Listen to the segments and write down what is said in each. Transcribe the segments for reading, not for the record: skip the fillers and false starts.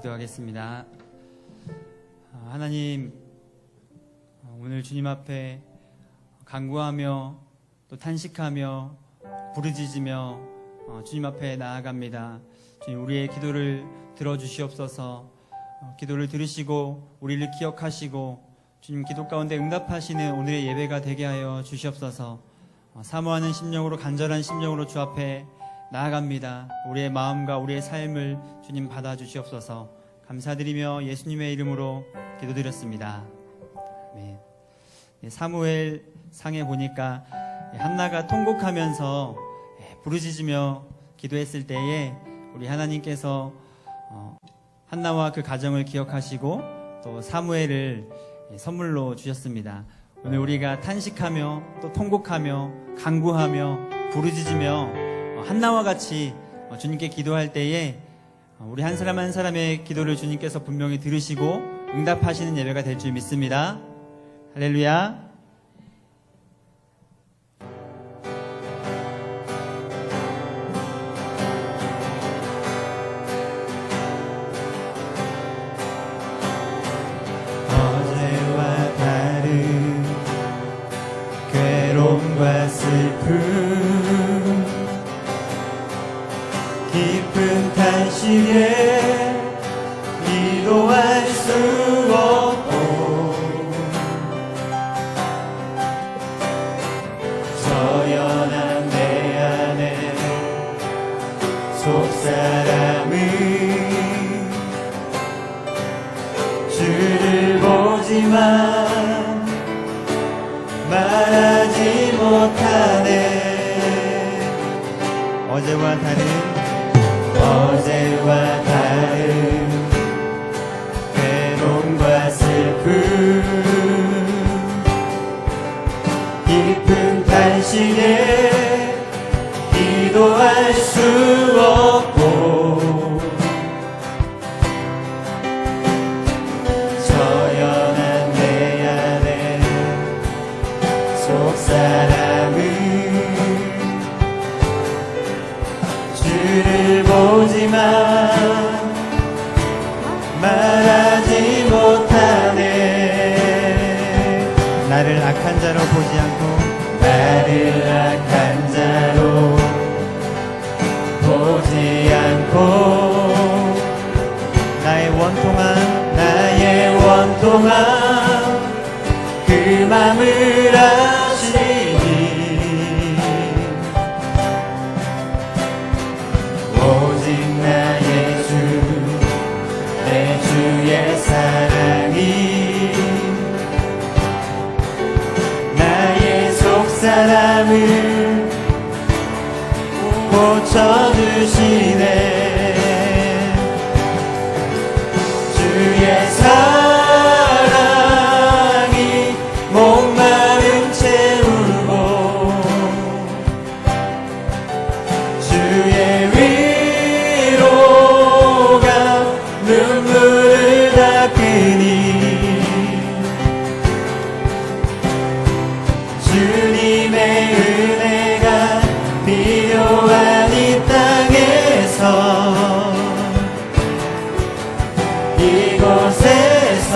기도하겠습니다. 하나님, 오늘 주님 앞에 간구하며 또 탄식하며 부르짖으며 주님 앞에 나아갑니다. 주님, 우리의 기도를 들어주시옵소서. 기도를 들으시고 우리를 기억하시고 주님 기도 가운데 응답하시는 오늘의 예배가 되게 하여 주시옵소서. 사모하는 심령으로, 간절한 심령으로 주 앞에 나아갑니다. 우리의 마음과 우리의 삶을 주님 받아주시옵소서. 감사드리며 예수님의 이름으로 기도드렸습니다. 네. 사무엘 상에 보니까 한나가 통곡하면서 부르짖으며 기도했을 때에 우리 하나님께서 한나와 그 가정을 기억하시고 또 사무엘을 선물로 주셨습니다. 오늘 우리가 탄식하며 또 통곡하며 간구하며 부르짖으며 한나와 같이 주님께 기도할 때에 우리 한 사람 한 사람의 기도를 주님께서 분명히 들으시고 응답하시는 예배가 될 줄 믿습니다. 할렐루야. 어제와 다른 괴로움과 슬픔, 깊은 탄식에 기도할 수 없고 저연한 내 안에 속사람은 주를 보지만 말하지 못하네. 어제와 다른 괴로움과 슬픔, 깊은 탄식에 기도할 수 없고 저연한 내 안에 속사람은 주를 보지만 말하지 못하네. 나를 악한 자로 보지 않고 나를 악한 자로 보지 않고 나의 원통한 그 맘을 아시니 오직 나의 주 내 주의 사랑이 나의 속사람을 고쳐주시네. 주의 사랑이 목마름 채우고 주의 위로가 눈물을 닦으니 주님의 은혜가 필요한 이 땅에서 이곳에서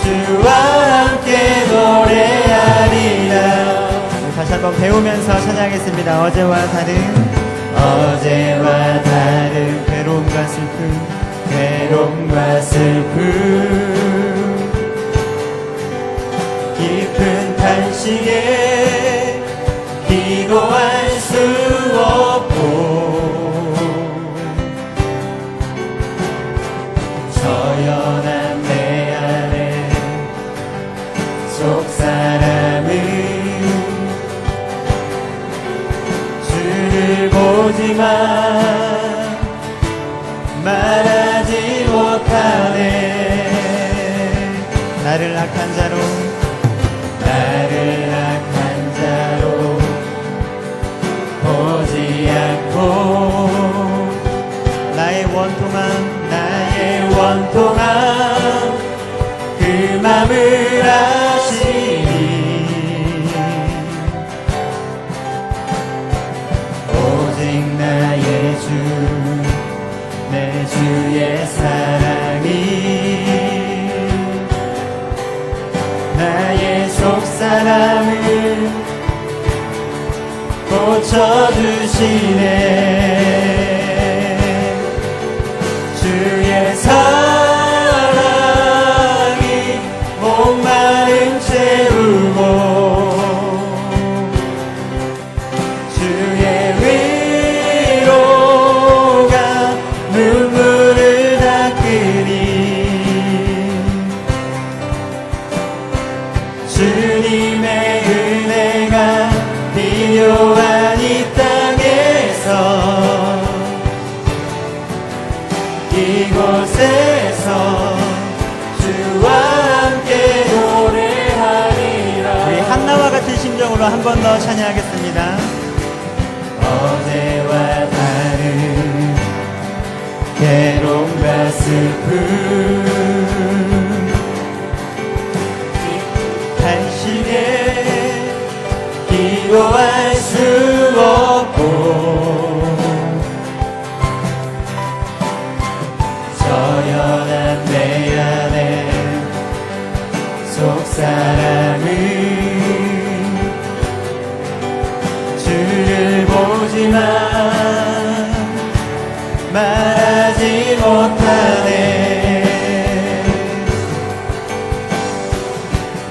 주와 함께 노래하리라. 다시 한번 배우면서 찬양하겠습니다. 어제와 다른 괴로움과 슬픔, 깊은 탄식에 기도할 수 없고 저연한 내 안에 속사람은 주를 보지만 말하지 못하네. 나를 악한 자로 보지 않고 나의 원통한 그 맘을 아시니 오직 나의 주 내 주의 사랑 채워주시네. 주의 사랑이 목마름 채우고 주의 위로가 눈물을 닦으니 주님의 은혜가 필요한 이 땅에서 이곳에서 주와 함께 노래하리라. 우리 한나와 같은 심정으로 한 번 더 찬양하겠습니다. 어제와 다른 괴로움과 슬픔 한시에 기도할 수 없고 저연한 내 안에 속사람은 주를 보지만 말하지 못하네.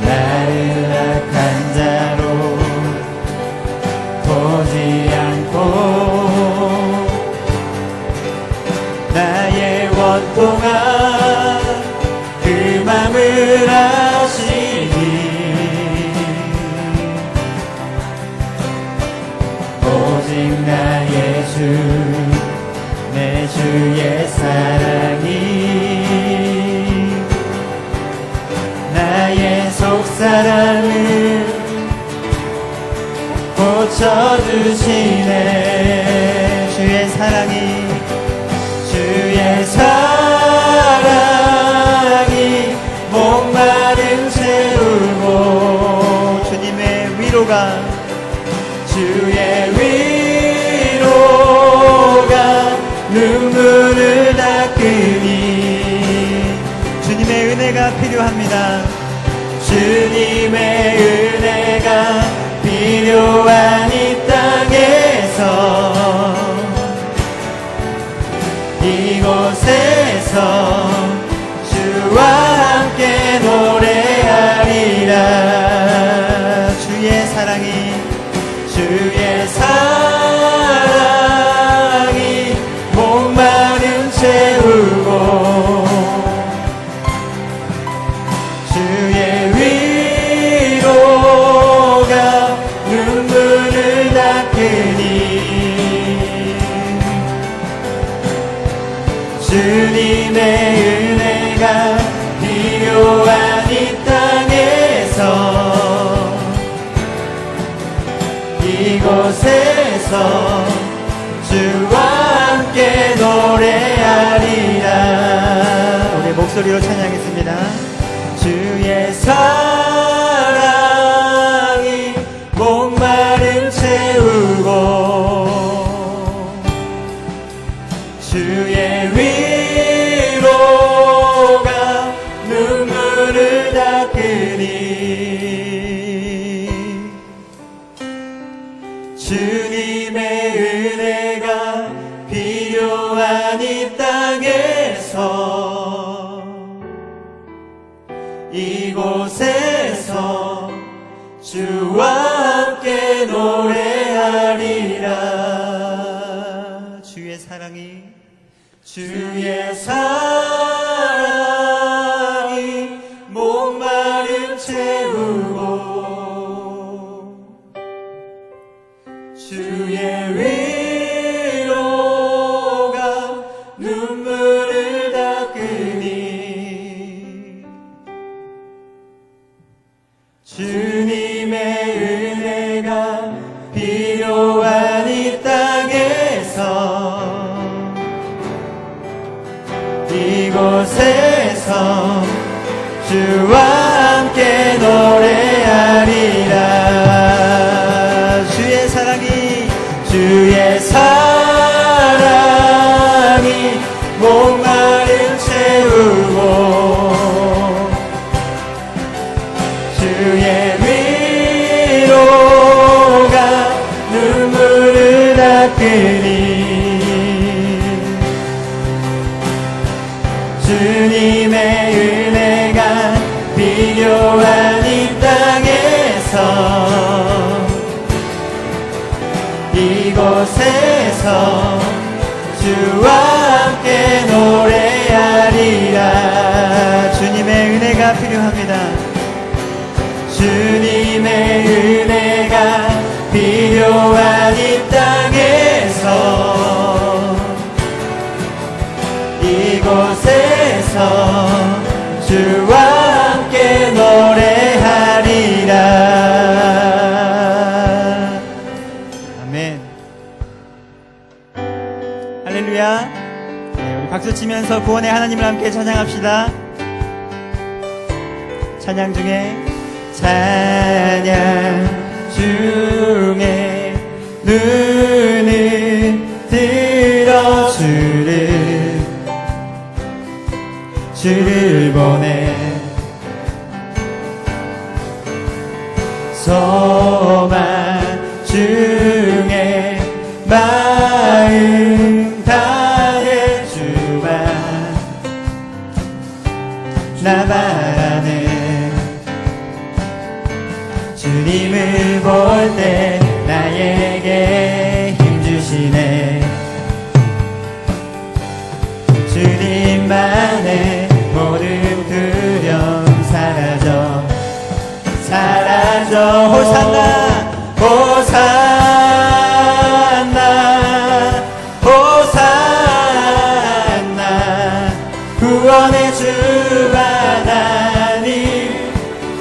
나를 악한 자로 보지 않고 나의 원통한 그 맘을 아시니 오직 나의 주 내 주의 사랑이 나의 속사람을 고쳐주시네. 주의 사랑이 주의 사랑이 목마름 채우고 주님의 위로가 주의 위로가 눈물을 닦으니 주님의 은혜가 필요합니다. 주님의 은혜가 필요한 이 땅에서 이곳에서 주와 함께 노래하리라. 주의 사랑이 주의 사랑이 목마름 채우고 주의 위로가 눈물을 닦으니 주님의 은혜가 필요한 이 땅에서 이곳에서 주와 함께 노래하리라. 우리 목소리로 찬양하겠습니다. 주의 사랑이 목마름 채우고 주의 위로가 눈물을 닦으니 주님의 은혜가 필요한 이 땅에서 이곳에서 주와 함께 노래하리라. 주의 사랑이 주의 사랑이 목마름 채우고 주의 위로가 눈물을 닦으니 주님의 은혜가 필요한 이 땅에서 이곳에서 주와 함께 노래하리라. 주의 사랑이 주의 사랑이 목마름 채우고 주의 위로가 눈물을 닦으니 이곳에서 주와 함께 노래하리라. 주님의 은혜가 필요합니다. 주님의 은혜가 필요한 이 땅에서 이곳에서 주와 함께 노래하리라. 아멘. 할렐루야. 네, 우리 박수 치면서 구원의 하나님을 함께 찬양합시다. 찬양 중에 눈을 들어 주를 보내 소망 중에 마음 다해 주만 나 바라네. 주님을 볼 때 나에게 힘주시네. 주님만의 모든 두려움 사라져 호산나 호산나 호산나 구원의 주 하나님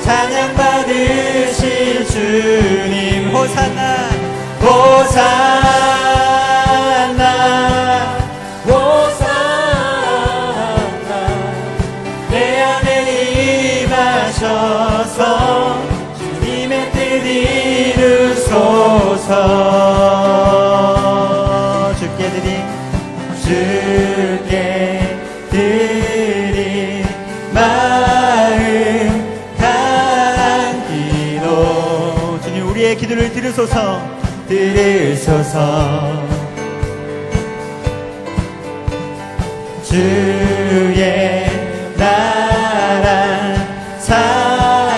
찬양받으실 주님 호산나 호산나 호산나 내 안에 임하셔서 주님의 뜻 이루소서. 주께 드린 마음 다한 기도 주님 우리의 기도를 들으소서. 주의 나라 상한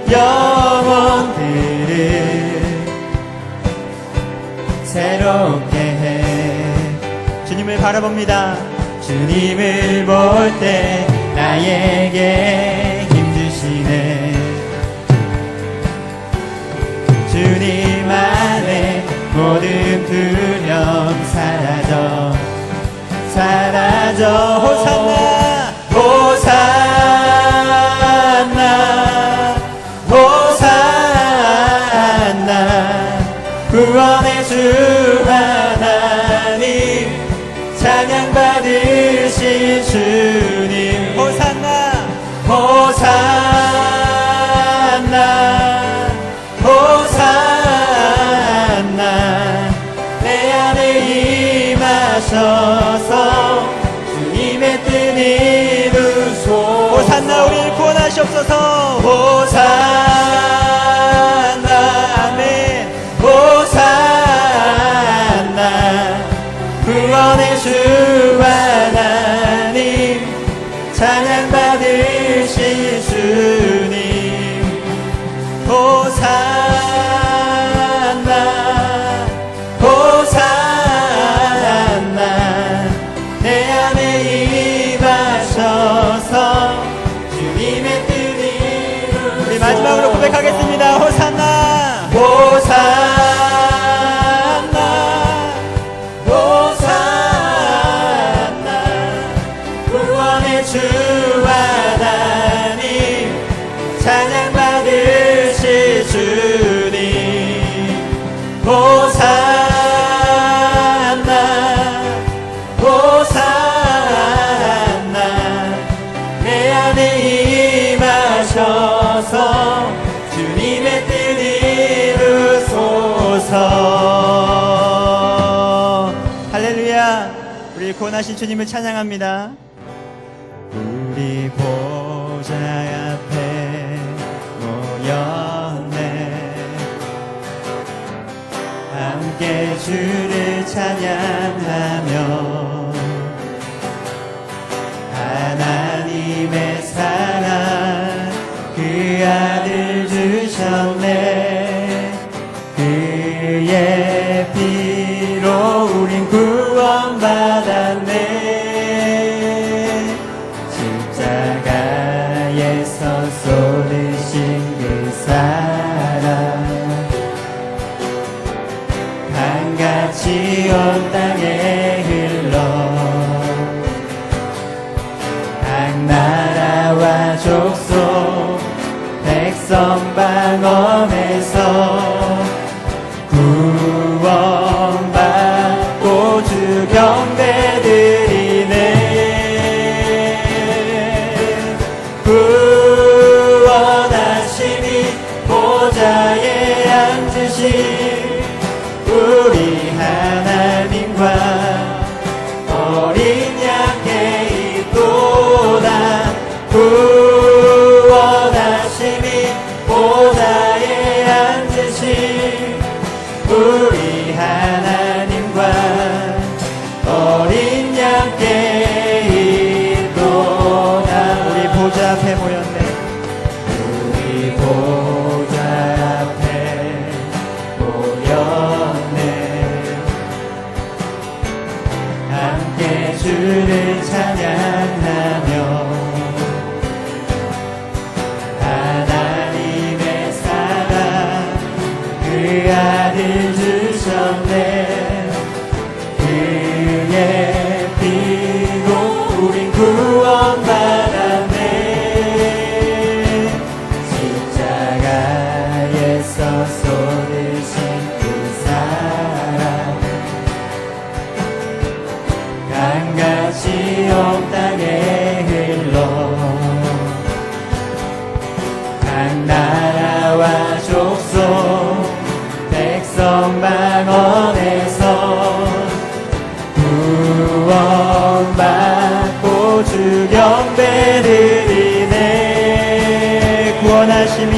영혼들을 새롭게 해. 주님을 바라봅니다. 주님을 볼 때 나에게 힘주시네. 주님 안에 모든 두려움 사라져 호산나 호산나 호산나 구원의 주 하나님 찬양받으실 주님 호산나 호산나 호산나 내 안에 임하셔서 주님의 뜻 이루소서. 호산나 우리를 구원하시옵소서. 호산나 아멘. 호산나 구원의 주 하나님 찬양받으실 주님 호산나 호산나 내 안에 임하셔서 주님의 뜻 이루소서. 우리 마지막으로 고백하겠습니다. 호산나 호산나 호산나 구원의 주 하나님 찬양받으실 주님 호산나 호산나 내 안에 임하셔서 주님의 뜻 이루소서. 할렐루야. 우리 구원하신 주님을 찬양합니다. 우리 보좌 앞에 모였네. 함께 주를 찬양하며 하나님의 사랑 그 아들 주셨네. 그의 피 보주 경배드리네. 구원하심이 보좌에 앉으신 우리 하나님과 어린 양께 있도다. 구원하심이 보좌에 앉으신 우리 하나님과 어린 양께 있도다. 우리 보좌 앞에 모였네. 우리 보좌 앞에 모였네. 함께 주를 찬양하며 하나님의 사랑 그 아들 주셨네. 그의 피로 우린 구원받았네. 십자가에서 쏟으신 그 사랑 강같이 온 땅에 흘러 각 나라와 족속 백성 망원에서 구원받고 주 경배드리네. 구원하심이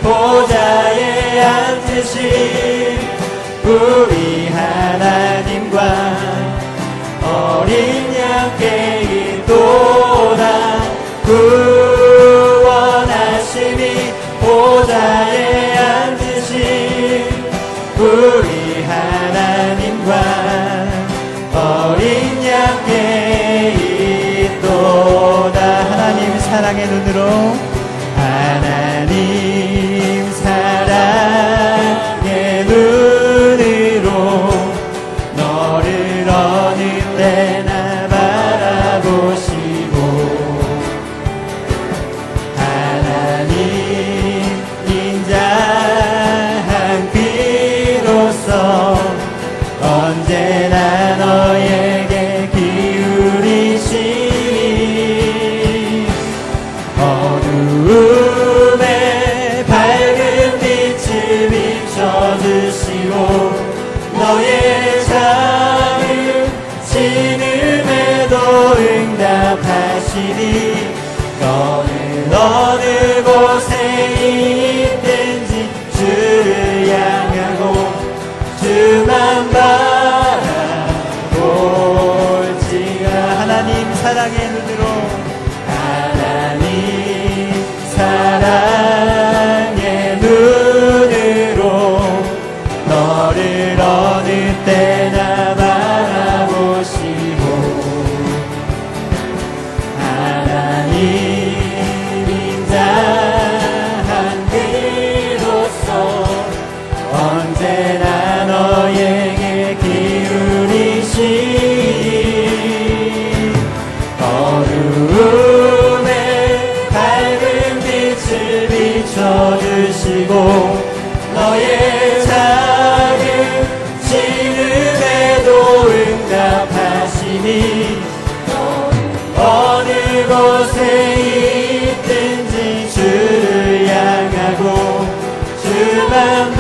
보좌에 앉으신 우리 하나님과 어린 양께 있도다. 구원하심이 보좌에 앉으신 우리 하나님과 어린 양께 있도다. 하나님 사랑의 눈으로 하나님 사랑의 눈으로 너를 어느 때나 바라보시고 하나님 인자한 귀로서 언제나 너에게 기울이시니 어두움에 밝은 빛을 비춰주시고 너의 작은 신음에도 응답하시니 너는 어느 곳에 있든지 주를 향하고 주만 바라볼지라. 하나님 사랑의 눈으로 하나님 사랑의 눈으로 너를 어느 때나 바라보시고 하나님 인자한 그로서 언제나 너에게 기울이시니 어두움에 밝은 빛을 비춰주시고 너의 작은 신음에도 응답하시니 어느 곳에 있든지 주를 향하고 주만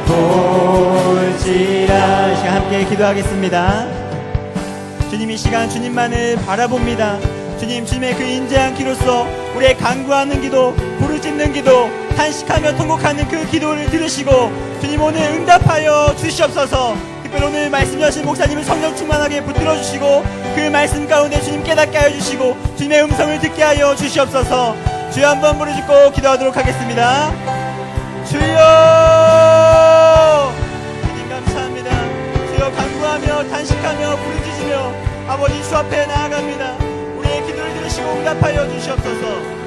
바라볼지라. 이 시간 함께 기도하겠습니다. 주님, 이 시간 주님만을 바라봅니다. 주님, 주님의 그 인자한 기로서 우리의 간구하는 기도, 부르짖는 기도, 탄식하며 통곡하는 그 기도를 들으시고 주님 오늘 응답하여 주시옵소서. 특별히 오늘 말씀 여신 목사님을 성령 충만하게 붙들어 주시고 그 말씀 가운데 주님 깨닫게 하여 주시고 주님의 음성을 듣게 하여 주시옵소서. 주여 한번 부르짖고 기도하도록 하겠습니다. 주여, 주님 감사합니다. 주여 간구하며 탄식하며 부르짖으며 아버지 주 앞에 나아갑니다. 우리의 기도를 들으시고 응답하여 주시옵소서.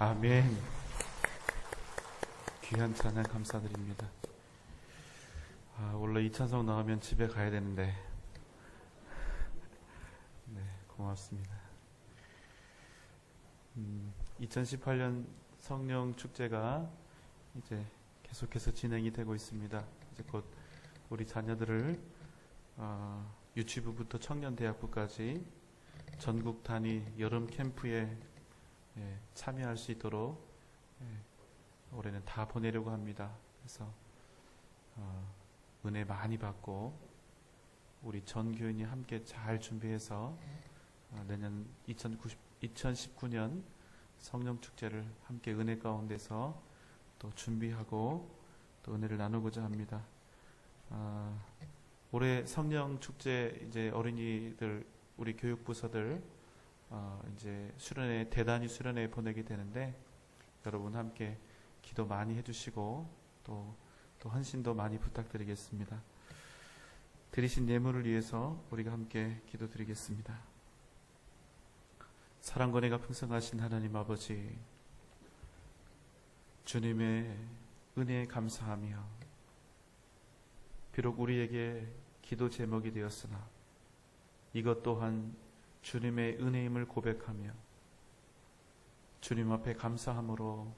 아멘. 귀한 찬양 감사드립니다. 원래 이 찬송 나오면 집에 가야 되는데, 네, 고맙습니다. 2018년 성령 축제가 이제 계속해서 진행이 되고 있습니다. 이제 곧 우리 자녀들을 유치부부터 청년대학부까지 전국 단위 여름 캠프에 참여할 수 있도록 올해는 다 보내려고 합니다. 그래서 은혜 많이 받고 우리 전 교인이 함께 잘 준비해서 내년 2019년 성령 축제를 함께 은혜 가운데서 또 준비하고 또 은혜를 나누고자 합니다. 올해 성령 축제 이제 어린이들 우리 교육부서들 이제 수련회 대단히 수련회 보내게 되는데 여러분 함께 기도 많이 해주시고 또 헌신도 많이 부탁드리겠습니다. 드리신 예물을 위해서 우리가 함께 기도드리겠습니다. 사랑과 은혜가 풍성하신 하나님 아버지, 주님의 은혜에 감사하며 비록 우리에게 기도 제목이 되었으나 이것 또한 주님의 은혜임을 고백하며 주님 앞에 감사함으로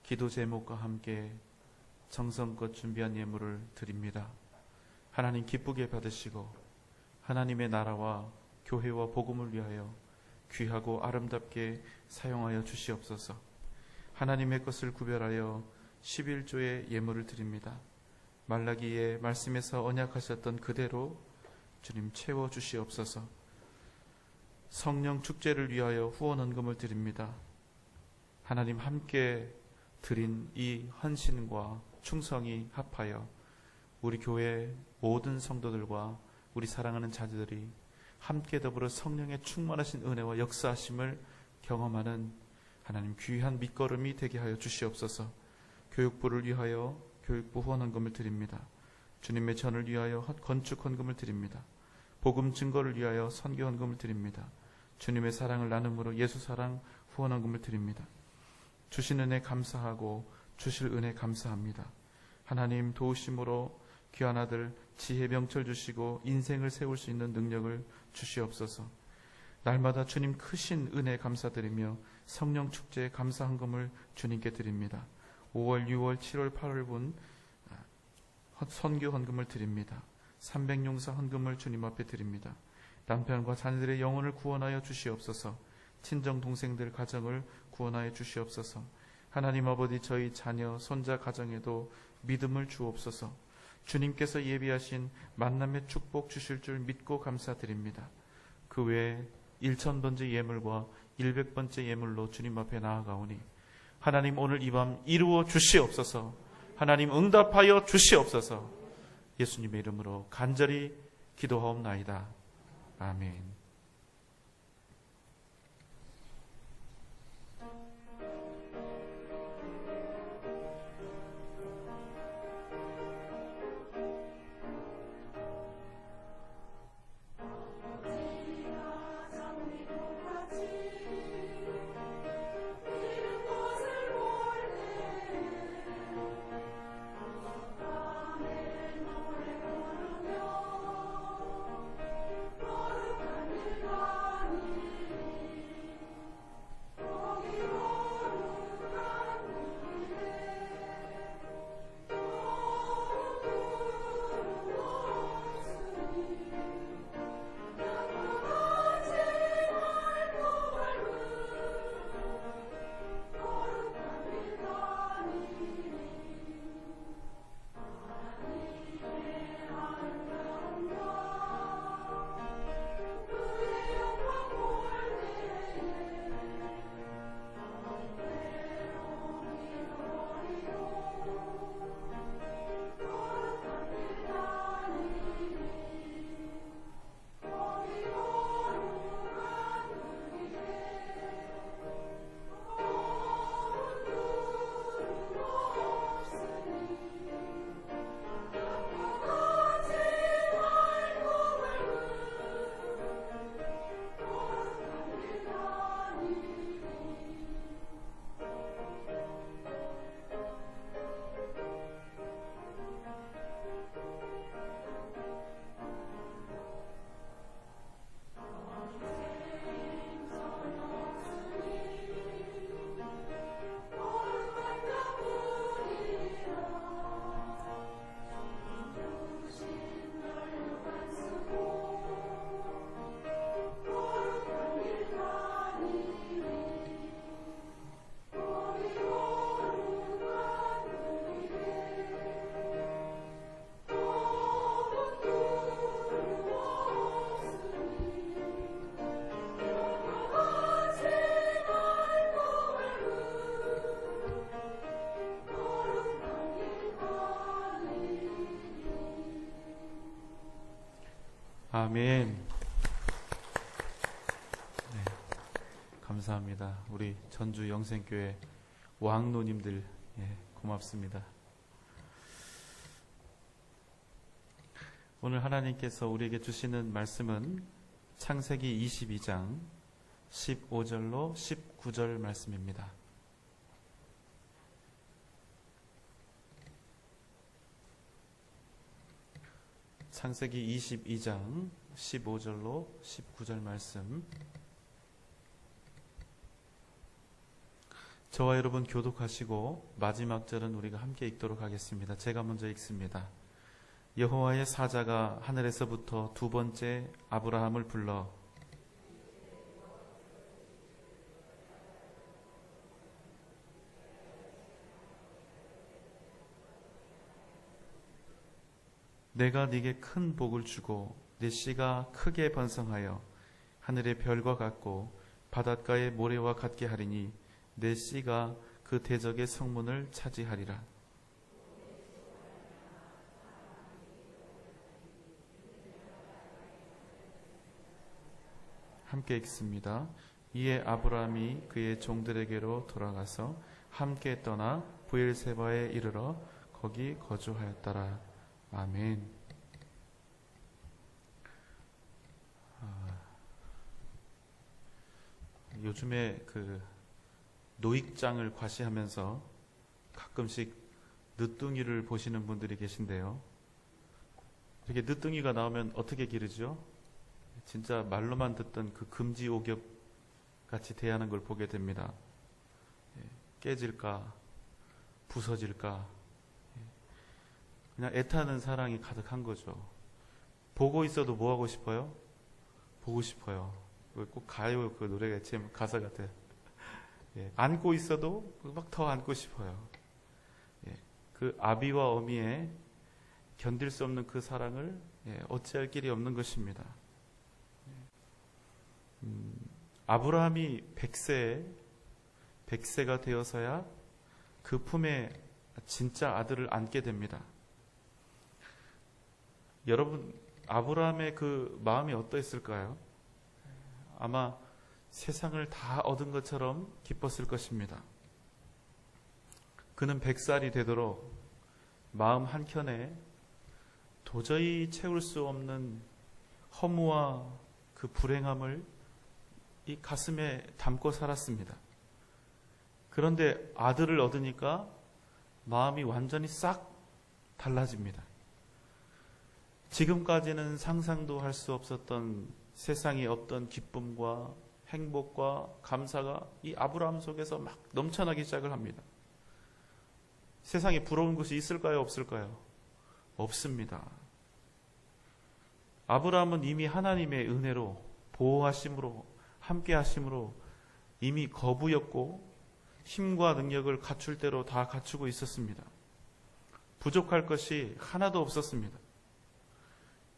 기도 제목과 함께 정성껏 준비한 예물을 드립니다. 하나님 기쁘게 받으시고 하나님의 나라와 교회와 복음을 위하여 귀하고 아름답게 사용하여 주시옵소서. 하나님의 것을 구별하여 11조의 예물을 드립니다. 말라기의 말씀에서 언약하셨던 그대로 주님 채워 주시옵소서. 성령 축제를 위하여 후원 헌금을 드립니다. 하나님 함께 드린 이 헌신과 충성이 합하여 우리 교회 모든 성도들과 우리 사랑하는 자녀들이 함께 더불어 성령의 충만하신 은혜와 역사하심을 경험하는 하나님 귀한 밑거름이 되게 하여 주시옵소서. 교육부를 위하여 교육부 후원 헌금을 드립니다. 주님의 전을 위하여 건축 헌금을 드립니다. 복음 증거를 위하여 선교 헌금을 드립니다. 주님의 사랑을 나눔으로 예수 사랑 후원 헌금을 드립니다. 주신 은혜 감사하고 주실 은혜 감사합니다. 하나님 도우심으로 귀한 아들 지혜 명철 주시고 인생을 세울 수 있는 능력을 주시옵소서. 날마다 주님 크신 은혜 감사드리며 성령 축제의 감사 헌금을 주님께 드립니다. 5월, 6월, 7월, 8월분 선교 헌금을 드립니다. 300용사 헌금을 주님 앞에 드립니다. 남편과 자녀들의 영혼을 구원하여 주시옵소서. 친정 동생들 가정을 구원하여 주시옵소서. 하나님 아버지 저희 자녀 손자 가정에도 믿음을 주옵소서. 주님께서 예비하신 만남의 축복 주실 줄 믿고 감사드립니다. 그 외에 1000번째 예물과 100번째 예물로 주님 앞에 나아가오니 하나님 오늘 이 밤 이루어 주시옵소서. 하나님 응답하여 주시옵소서. 예수님의 이름으로 간절히 기도하옵나이다. 아멘. 노래 부르며 아멘. 네, 감사합니다. 우리 전주 영생교회 왕노님들, 예, 고맙습니다. 오늘 하나님께서 우리에게 주시는 말씀은 창세기 22장 15절로 19절 말씀입니다. 창세기 22장 15절로 19절 말씀. 저와 여러분 교독하시고 마지막 절은 우리가 함께 읽도록 하겠습니다. 제가 먼저 읽습니다. 여호와의 사자가 하늘에서부터 두 번째 아브라함을 불러 내가 네게 큰 복을 주고 네 씨가 크게 번성하여 하늘의 별과 같고 바닷가의 모래와 같게 하리니 네 씨가 그 대적의 성문을 차지하리라. 함께 읽습니다. 이에 아브라함이 그의 종들에게로 돌아가서 함께 떠나 브엘세바에 이르러 거기 거주하였더라. 아멘. 요즘에 그 노익장을 과시하면서 가끔씩 늦둥이를 보시는 분들이 계신데요. 이렇게 늦둥이가 나오면 어떻게 기르죠? 진짜 말로만 듣던 그 금지옥엽 같이 대하는 걸 보게 됩니다. 깨질까, 부서질까, 그냥 애타는 사랑이 가득한 거죠. 보고 있어도 뭐 하고 싶어요? 보고 싶어요. 꼭 가요. 그 노래가 제 가사 같아요. 안고 있어도 막 더 안고 싶어요. 그 아비와 어미의 견딜 수 없는 그 사랑을 어찌할 길이 없는 것입니다. 아브라함이 100세가 되어서야 그 품에 진짜 아들을 안게 됩니다. 여러분, 아브라함의 그 마음이 어떠했을까요? 아마 세상을 다 얻은 것처럼 기뻤을 것입니다. 그는 100살이 되도록 마음 한켠에 도저히 채울 수 없는 허무와 그 불행함을 이 가슴에 담고 살았습니다. 그런데 아들을 얻으니까 마음이 완전히 싹 달라집니다. 지금까지는 상상도 할 수 없었던 세상에 없던 기쁨과 행복과 감사가 이 아브라함 속에서 막 넘쳐나기 시작을 합니다. 세상에 부러운 것이 있을까요? 없을까요? 없습니다. 아브라함은 이미 하나님의 은혜로, 보호하심으로, 함께 하심으로 이미 거부였고 힘과 능력을 갖출 대로 다 갖추고 있었습니다. 부족할 것이 하나도 없었습니다.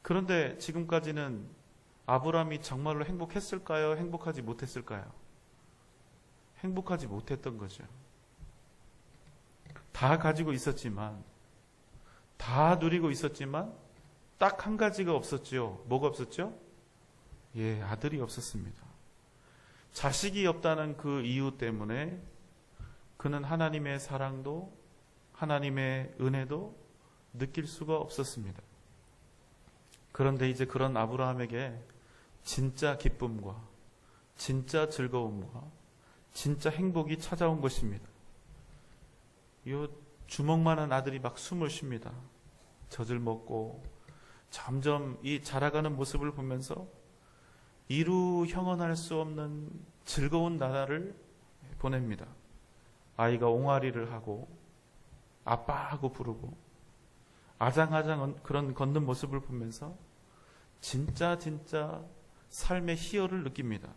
그런데 지금까지는 아브라함이 정말로 행복했을까요? 행복하지 못했을까요? 행복하지 못했던 거죠. 다 가지고 있었지만, 다 누리고 있었지만 딱 한 가지가 없었죠. 뭐가 없었죠? 아들이 없었습니다. 자식이 없다는 그 이유 때문에 그는 하나님의 사랑도 하나님의 은혜도 느낄 수가 없었습니다. 그런데 이제 그런 아브라함에게 진짜 기쁨과 진짜 즐거움과 진짜 행복이 찾아온 것입니다. 이 주먹만한 아들이 막 숨을 쉽니다. 젖을 먹고 점점 이 자라가는 모습을 보면서 이루 형언할 수 없는 즐거운 나날을 보냅니다. 아이가 옹알이를 하고 아빠하고 부르고 아장아장 그런 걷는 모습을 보면서 진짜 삶의 희열을 느낍니다.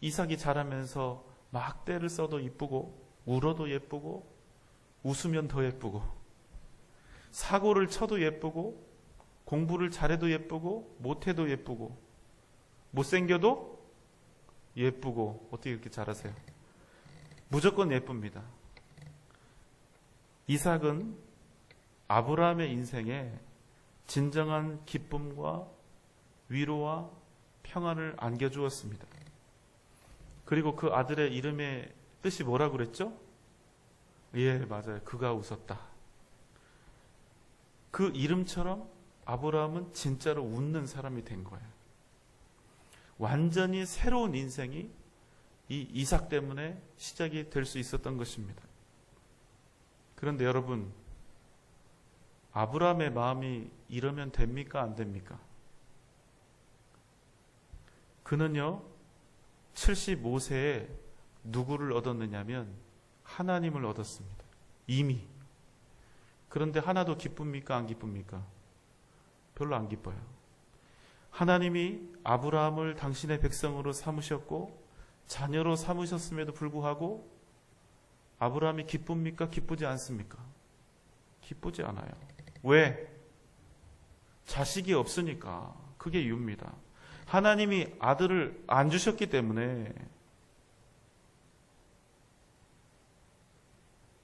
이삭이 자라면서 막 때를 써도 이쁘고 울어도 예쁘고 웃으면 더 예쁘고 사고를 쳐도 예쁘고 공부를 잘해도 예쁘고 못해도 예쁘고 못생겨도 예쁘고 어떻게 이렇게 잘하세요? 무조건 예쁩니다. 이삭은 아브라함의 인생에 진정한 기쁨과 위로와 평안을 안겨주었습니다. 그리고 그 아들의 이름의 뜻이 뭐라고 그랬죠? 예, 맞아요. 그가 웃었다. 그 이름처럼 아브라함은 진짜로 웃는 사람이 된 거예요. 완전히 새로운 인생이 이 이삭 때문에 시작이 될 수 있었던 것입니다. 그런데 여러분, 아브라함의 마음이 이러면 됩니까? 안 됩니까? 그는요, 75세에 누구를 얻었느냐면 하나님을 얻었습니다. 이미. 그런데 하나도 기쁩니까? 안 기쁩니까? 별로 안 기뻐요. 하나님이 아브라함을 당신의 백성으로 삼으셨고 자녀로 삼으셨음에도 불구하고 아브라함이 기쁩니까? 기쁘지 않습니까? 기쁘지 않아요. 왜? 자식이 없으니까. 그게 이유입니다. 하나님이 아들을 안 주셨기 때문에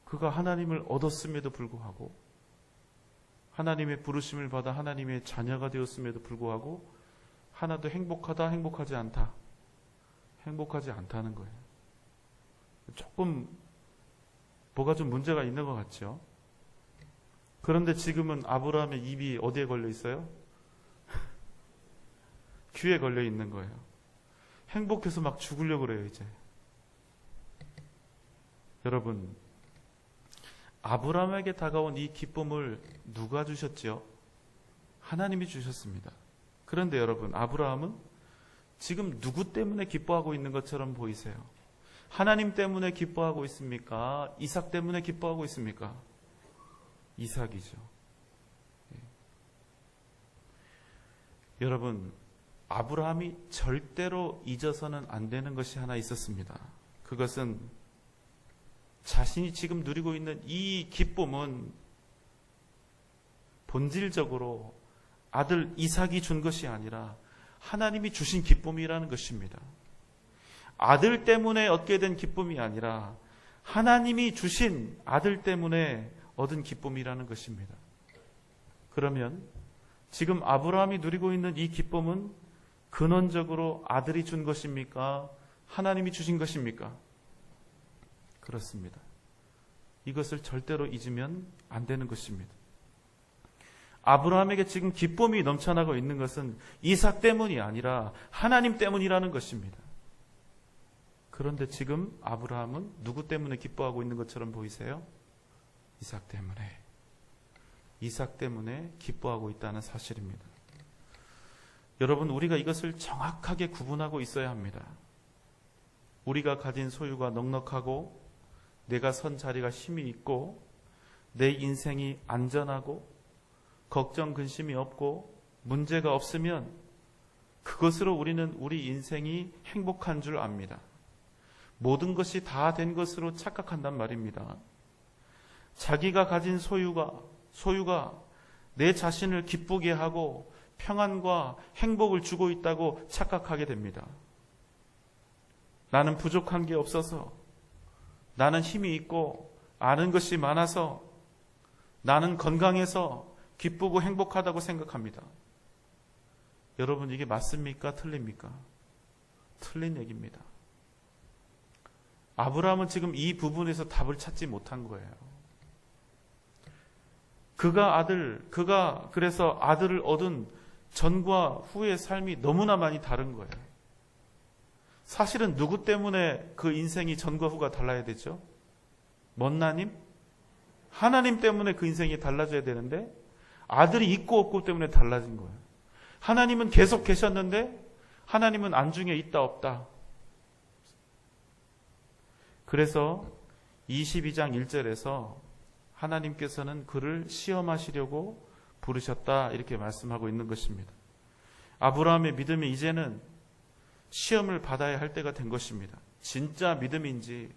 그가 하나님을 얻었음에도 불구하고 하나님의 부르심을 받아 하나님의 자녀가 되었음에도 불구하고 하나도 행복하다, 행복하지 않다. 행복하지 않다는 거예요. 조금 뭐가 좀 문제가 있는 것 같죠? 그런데 지금은 아브라함의 입이 어디에 걸려 있어요? 귀에 걸려 있는 거예요. 행복해서 막 죽으려고 그래요, 이제. 여러분, 아브라함에게 다가온 이 기쁨을 누가 주셨지요? 하나님이 주셨습니다. 그런데 여러분, 아브라함은 지금 누구 때문에 기뻐하고 있는 것처럼 보이세요? 하나님 때문에 기뻐하고 있습니까? 이삭 때문에 기뻐하고 있습니까? 이삭이죠. 예. 여러분, 아브라함이 절대로 잊어서는 안 되는 것이 하나 있었습니다. 그것은 자신이 지금 누리고 있는 이 기쁨은 본질적으로 아들 이삭이 준 것이 아니라 하나님이 주신 기쁨이라는 것입니다. 아들 때문에 얻게 된 기쁨이 아니라 하나님이 주신 아들 때문에 얻은 기쁨이라는 것입니다. 그러면 지금 아브라함이 누리고 있는 이 기쁨은 근원적으로 아들이 준 것입니까? 하나님이 주신 것입니까? 그렇습니다. 이것을 절대로 잊으면 안 되는 것입니다. 아브라함에게 지금 기쁨이 넘쳐나고 있는 것은 이삭 때문이 아니라 하나님 때문이라는 것입니다. 그런데 지금 아브라함은 누구 때문에 기뻐하고 있는 것처럼 보이세요? 이삭 때문에. 이삭 때문에 기뻐하고 있다는 사실입니다. 여러분, 우리가 이것을 정확하게 구분하고 있어야 합니다. 우리가 가진 소유가 넉넉하고 내가 선 자리가 힘이 있고 내 인생이 안전하고 걱정 근심이 없고 문제가 없으면 그것으로 우리는 우리 인생이 행복한 줄 압니다. 모든 것이 다 된 것으로 착각한단 말입니다. 자기가 가진 소유가 내 자신을 기쁘게 하고 평안과 행복을 주고 있다고 착각하게 됩니다. 나는 부족한 게 없어서, 나는 힘이 있고 아는 것이 많아서, 나는 건강해서 기쁘고 행복하다고 생각합니다. 여러분, 이게 맞습니까? 틀립니까? 틀린 얘기입니다. 아브라함은 지금 이 부분에서 답을 찾지 못한 거예요. 그가 그래서 아들을 얻은 전과 후의 삶이 너무나 많이 다른 거예요. 사실은 누구 때문에 그 인생이 전과 후가 달라야 되죠? 먼나님? 하나님 때문에 그 인생이 달라져야 되는데 아들이 있고 없고 때문에 달라진 거예요. 하나님은 계속 계셨는데 하나님은 안중에 있다 없다. 그래서 22장 1절에서 하나님께서는 그를 시험하시려고 부르셨다, 이렇게 말씀하고 있는 것입니다. 아브라함의 믿음이 이제는 시험을 받아야 할 때가 된 것입니다. 진짜 믿음인지,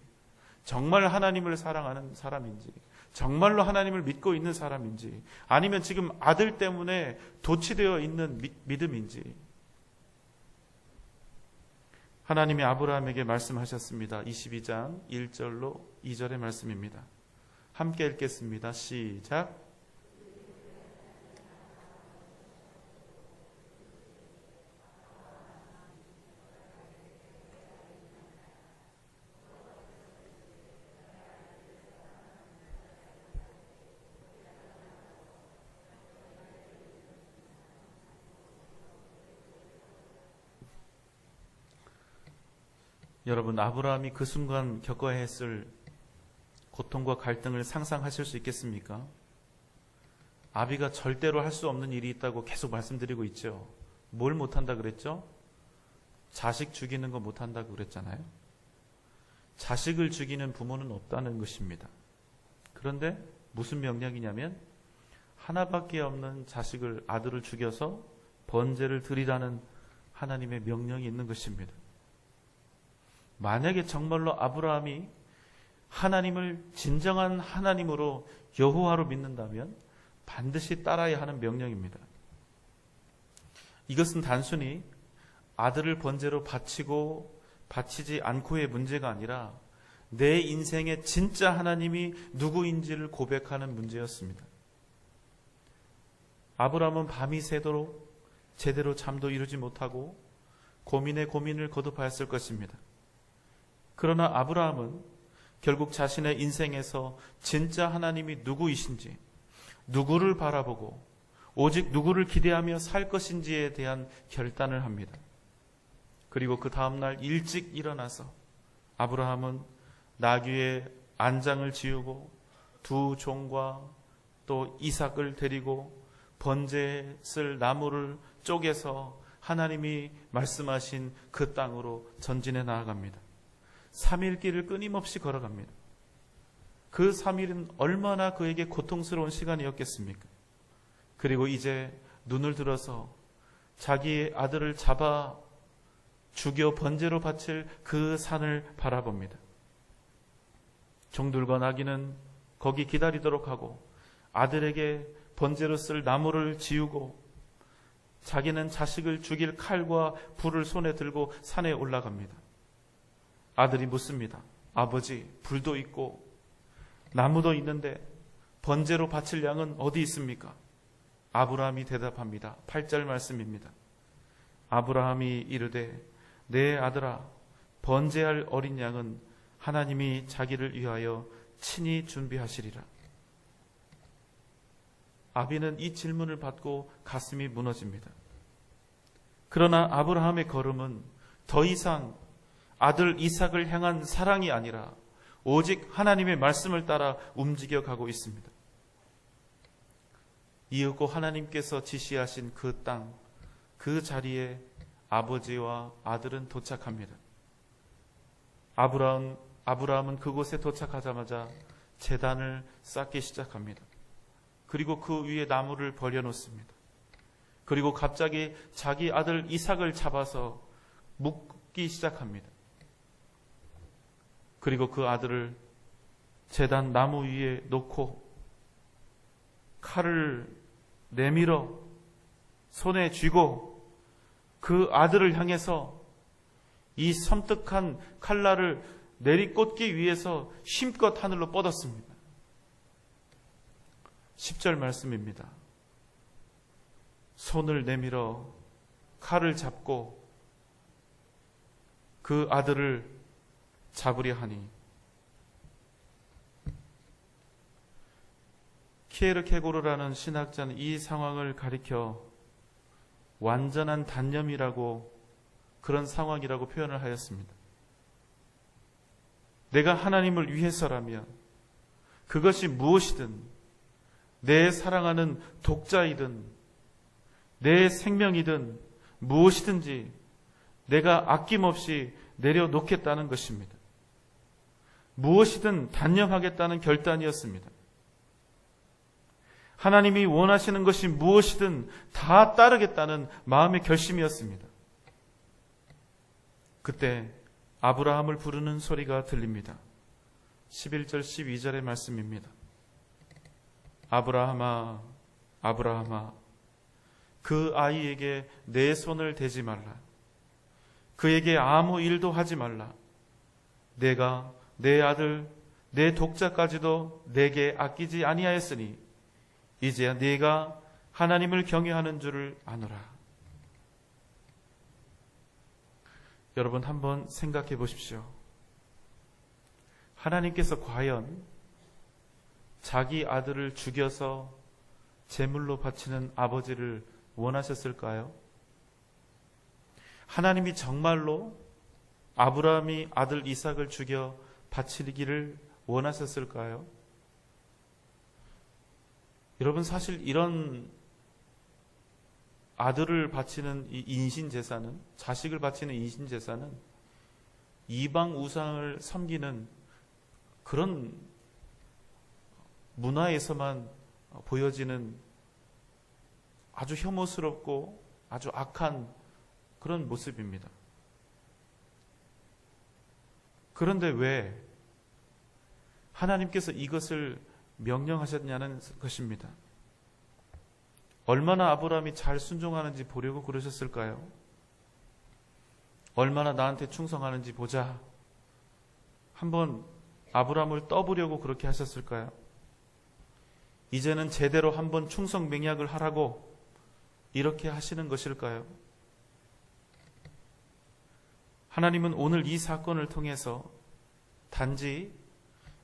정말 하나님을 사랑하는 사람인지, 정말로 하나님을 믿고 있는 사람인지, 아니면 지금 아들 때문에 도취되어 있는 믿음인지. 하나님이 아브라함에게 말씀하셨습니다. 22장 1절로 2절의 말씀입니다. 함께 읽겠습니다. 시작. 여러분, 아브라함이 그 순간 겪어야 했을 고통과 갈등을 상상하실 수 있겠습니까? 아비가 절대로 할 수 없는 일이 있다고 계속 말씀드리고 있죠. 뭘 못한다 그랬죠? 자식 죽이는 거 못한다고 그랬잖아요. 자식을 죽이는 부모는 없다는 것입니다. 그런데 무슨 명령이냐면 하나밖에 없는 자식을, 아들을 죽여서 번제를 드리라는 하나님의 명령이 있는 것입니다. 만약에 정말로 아브라함이 하나님을 진정한 하나님으로 여호와로 믿는다면 반드시 따라야 하는 명령입니다. 이것은 단순히 아들을 번제로 바치고 바치지 않고의 문제가 아니라 내 인생의 진짜 하나님이 누구인지를 고백하는 문제였습니다. 아브라함은 밤이 새도록 제대로 잠도 이루지 못하고 고민에 고민을 거듭하였을 것입니다. 그러나 아브라함은 결국 자신의 인생에서 진짜 하나님이 누구이신지, 누구를 바라보고 오직 누구를 기대하며 살 것인지에 대한 결단을 합니다. 그리고 그 다음날 일찍 일어나서 아브라함은 나귀의 안장을 지우고 두 종과 또 이삭을 데리고 번제에 쓸 나무를 쪼개서 하나님이 말씀하신 그 땅으로 전진해 나아갑니다. 3일 길을 끊임없이 걸어갑니다. 그 3일은 얼마나 그에게 고통스러운 시간이었겠습니까? 그리고 이제 눈을 들어서 자기의 아들을 잡아 죽여 번제로 바칠 그 산을 바라봅니다. 종들과 나귀는 거기 기다리도록 하고 아들에게 번제로 쓸 나무를 지우고 자기는 자식을 죽일 칼과 불을 손에 들고 산에 올라갑니다. 아들이 묻습니다. 아버지, 불도 있고 나무도 있는데 번제로 바칠 양은 어디 있습니까? 아브라함이 대답합니다. 8절 말씀입니다. 아브라함이 이르되 내 아들아, 번제할 어린 양은 하나님이 자기를 위하여 친히 준비하시리라. 아비는 이 질문을 받고 가슴이 무너집니다. 그러나 아브라함의 걸음은 더 이상 아들 이삭을 향한 사랑이 아니라 오직 하나님의 말씀을 따라 움직여가고 있습니다. 이윽고 하나님께서 지시하신 그 땅, 그 자리에 아버지와 아들은 도착합니다. 아브라함은 그곳에 도착하자마자 제단을 쌓기 시작합니다. 그리고 그 위에 나무를 버려놓습니다. 그리고 갑자기 자기 아들 이삭을 잡아서 묶기 시작합니다. 그리고 그 아들을 제단 나무 위에 놓고 칼을 내밀어 손에 쥐고 그 아들을 향해서 이 섬뜩한 칼날을 내리꽂기 위해서 힘껏 하늘로 뻗었습니다. 10절 말씀입니다. 손을 내밀어 칼을 잡고 그 아들을 잡으려 하니 키에르케고르라는 신학자는 이 상황을 가리켜 완전한 단념이라고, 그런 상황이라고 표현을 하였습니다. 내가 하나님을 위해서라면 그것이 무엇이든, 내 사랑하는 독자이든 내 생명이든 무엇이든지 내가 아낌없이 내려놓겠다는 것입니다. 무엇이든 단념하겠다는 결단이었습니다. 하나님이 원하시는 것이 무엇이든 다 따르겠다는 마음의 결심이었습니다. 그때 아브라함을 부르는 소리가 들립니다. 11절 12절의 말씀입니다. 아브라함아, 아브라함아, 그 아이에게 내 손을 대지 말라. 그에게 아무 일도 하지 말라. 내가 내 아들, 내 독자까지도 내게 아끼지 아니하였으니 이제야 네가 하나님을 경외하는 줄을 아노라. 여러분, 한번 생각해 보십시오. 하나님께서 과연 자기 아들을 죽여서 제물로 바치는 아버지를 원하셨을까요? 하나님이 정말로 아브라함이 아들 이삭을 죽여 바치기를 원하셨을까요? 여러분, 사실 이런 아들을 바치는 이 인신제사는, 자식을 바치는 인신제사는 이방 우상을 섬기는 그런 문화에서만 보여지는 아주 혐오스럽고 아주 악한 그런 모습입니다. 그런데 왜 하나님께서 이것을 명령하셨냐는 것입니다. 얼마나 아브라함이 잘 순종하는지 보려고 그러셨을까요? 얼마나 나한테 충성하는지 보자. 한번 아브라함을 떠보려고 그렇게 하셨을까요? 이제는 제대로 한번 충성 맹약을 하라고 이렇게 하시는 것일까요? 하나님은 오늘 이 사건을 통해서 단지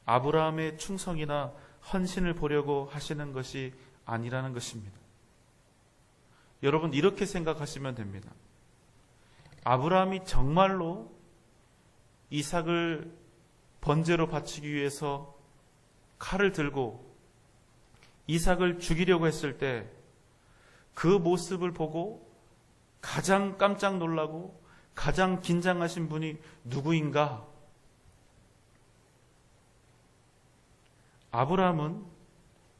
아브라함의 충성이나 헌신을 보려고 하시는 것이 아니라는 것입니다. 여러분, 이렇게 생각하시면 됩니다. 아브라함이 정말로 이삭을 번제로 바치기 위해서 칼을 들고 이삭을 죽이려고 했을 때 그 모습을 보고 가장 깜짝 놀라고 가장 긴장하신 분이 누구인가? 아브라함은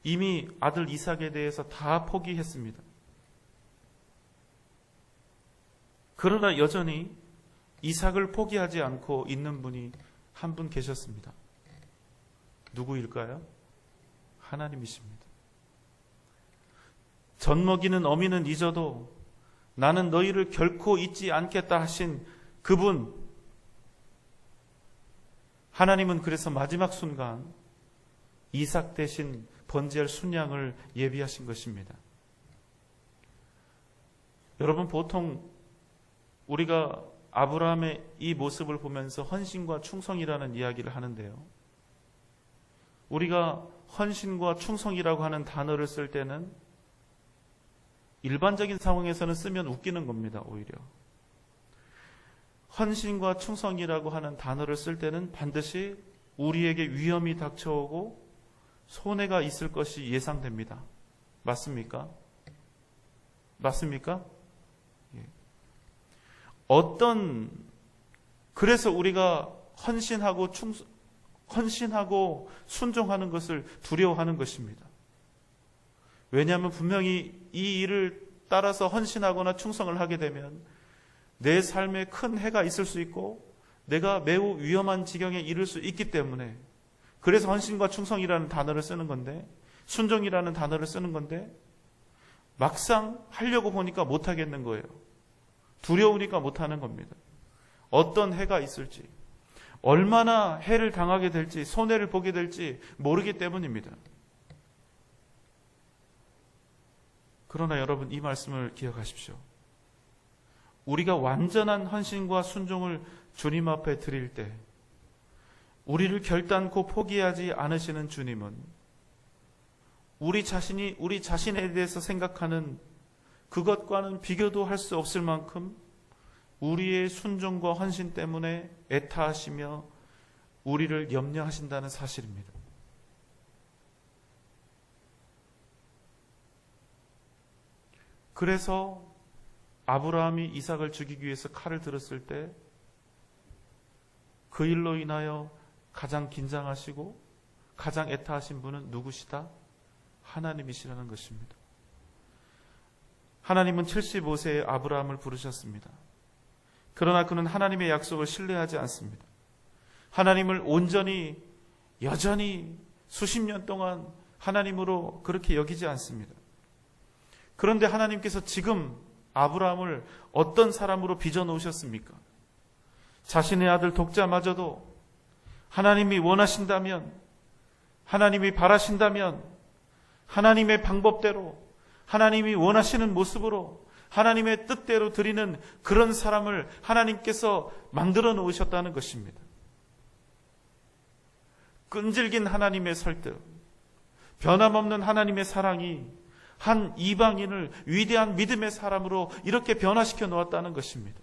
이미 아들 이삭에 대해서 다 포기했습니다. 그러나 여전히 이삭을 포기하지 않고 있는 분이 한 분 계셨습니다. 누구일까요? 하나님이십니다. 젖먹이는 어미는 잊어도 나는 너희를 결코 잊지 않겠다 하신 그분, 하나님은 그래서 마지막 순간 이삭 대신 번제할 순양을 예비하신 것입니다. 여러분, 보통 우리가 아브라함의 이 모습을 보면서 헌신과 충성이라는 이야기를 하는데요. 우리가 헌신과 충성이라고 하는 단어를 쓸 때는 일반적인 상황에서는 쓰면 웃기는 겁니다. 오히려 헌신과 충성이라고 하는 단어를 쓸 때는 반드시 우리에게 위험이 닥쳐오고 손해가 있을 것이 예상됩니다. 맞습니까? 맞습니까? 예. 그래서 우리가 헌신하고 순종하는 것을 두려워하는 것입니다. 왜냐하면 분명히 이 일을 따라서 헌신하거나 충성을 하게 되면 내 삶에 큰 해가 있을 수 있고 내가 매우 위험한 지경에 이를 수 있기 때문에, 그래서 헌신과 충성이라는 단어를 쓰는 건데, 순종이라는 단어를 쓰는 건데, 막상 하려고 보니까 못하겠는 거예요. 두려우니까 못하는 겁니다. 어떤 해가 있을지, 얼마나 해를 당하게 될지, 손해를 보게 될지 모르기 때문입니다. 그러나 여러분, 이 말씀을 기억하십시오. 우리가 완전한 헌신과 순종을 주님 앞에 드릴 때 우리를 결단코 포기하지 않으시는 주님은 우리 자신에 대해서 생각하는 그것과는 비교도 할 수 없을 만큼 우리의 순종과 헌신 때문에 애타하시며 우리를 염려하신다는 사실입니다. 그래서 아브라함이 이삭을 죽이기 위해서 칼을 들었을 때 그 일로 인하여 가장 긴장하시고 가장 애타하신 분은 누구시다? 하나님이시라는 것입니다. 하나님은 75세의 아브라함을 부르셨습니다. 그러나 그는 하나님의 약속을 신뢰하지 않습니다. 하나님을 온전히 여전히 수십 년 동안 하나님으로 그렇게 여기지 않습니다. 그런데 하나님께서 지금 아브라함을 어떤 사람으로 빚어놓으셨습니까? 자신의 아들 독자마저도 하나님이 원하신다면, 하나님이 바라신다면 하나님의 방법대로, 하나님이 원하시는 모습으로, 하나님의 뜻대로 드리는 그런 사람을 하나님께서 만들어 놓으셨다는 것입니다. 끈질긴 하나님의 설득, 변함없는 하나님의 사랑이 한 이방인을 위대한 믿음의 사람으로 이렇게 변화시켜 놓았다는 것입니다.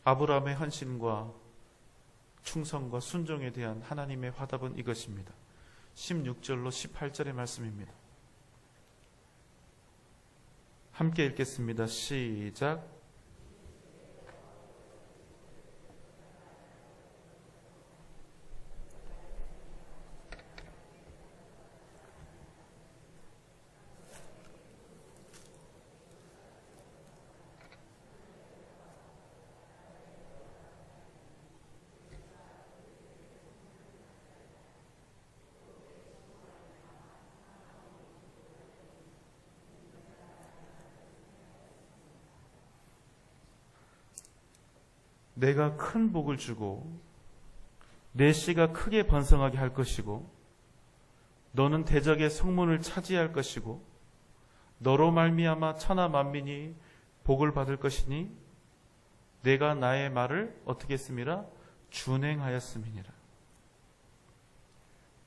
아브라함의 헌신과 충성과 순종에 대한 하나님의 화답은 이것입니다. 16절로 18절의 말씀입니다. 함께 읽겠습니다. 시작. 내가 큰 복을 주고 내 씨가 크게 번성하게 할 것이고 너는 대적의 성문을 차지할 것이고 너로 말미암아 천하 만민이 복을 받을 것이니 내가 나의 말을 어떻게 했음이라? 준행하였음이니라.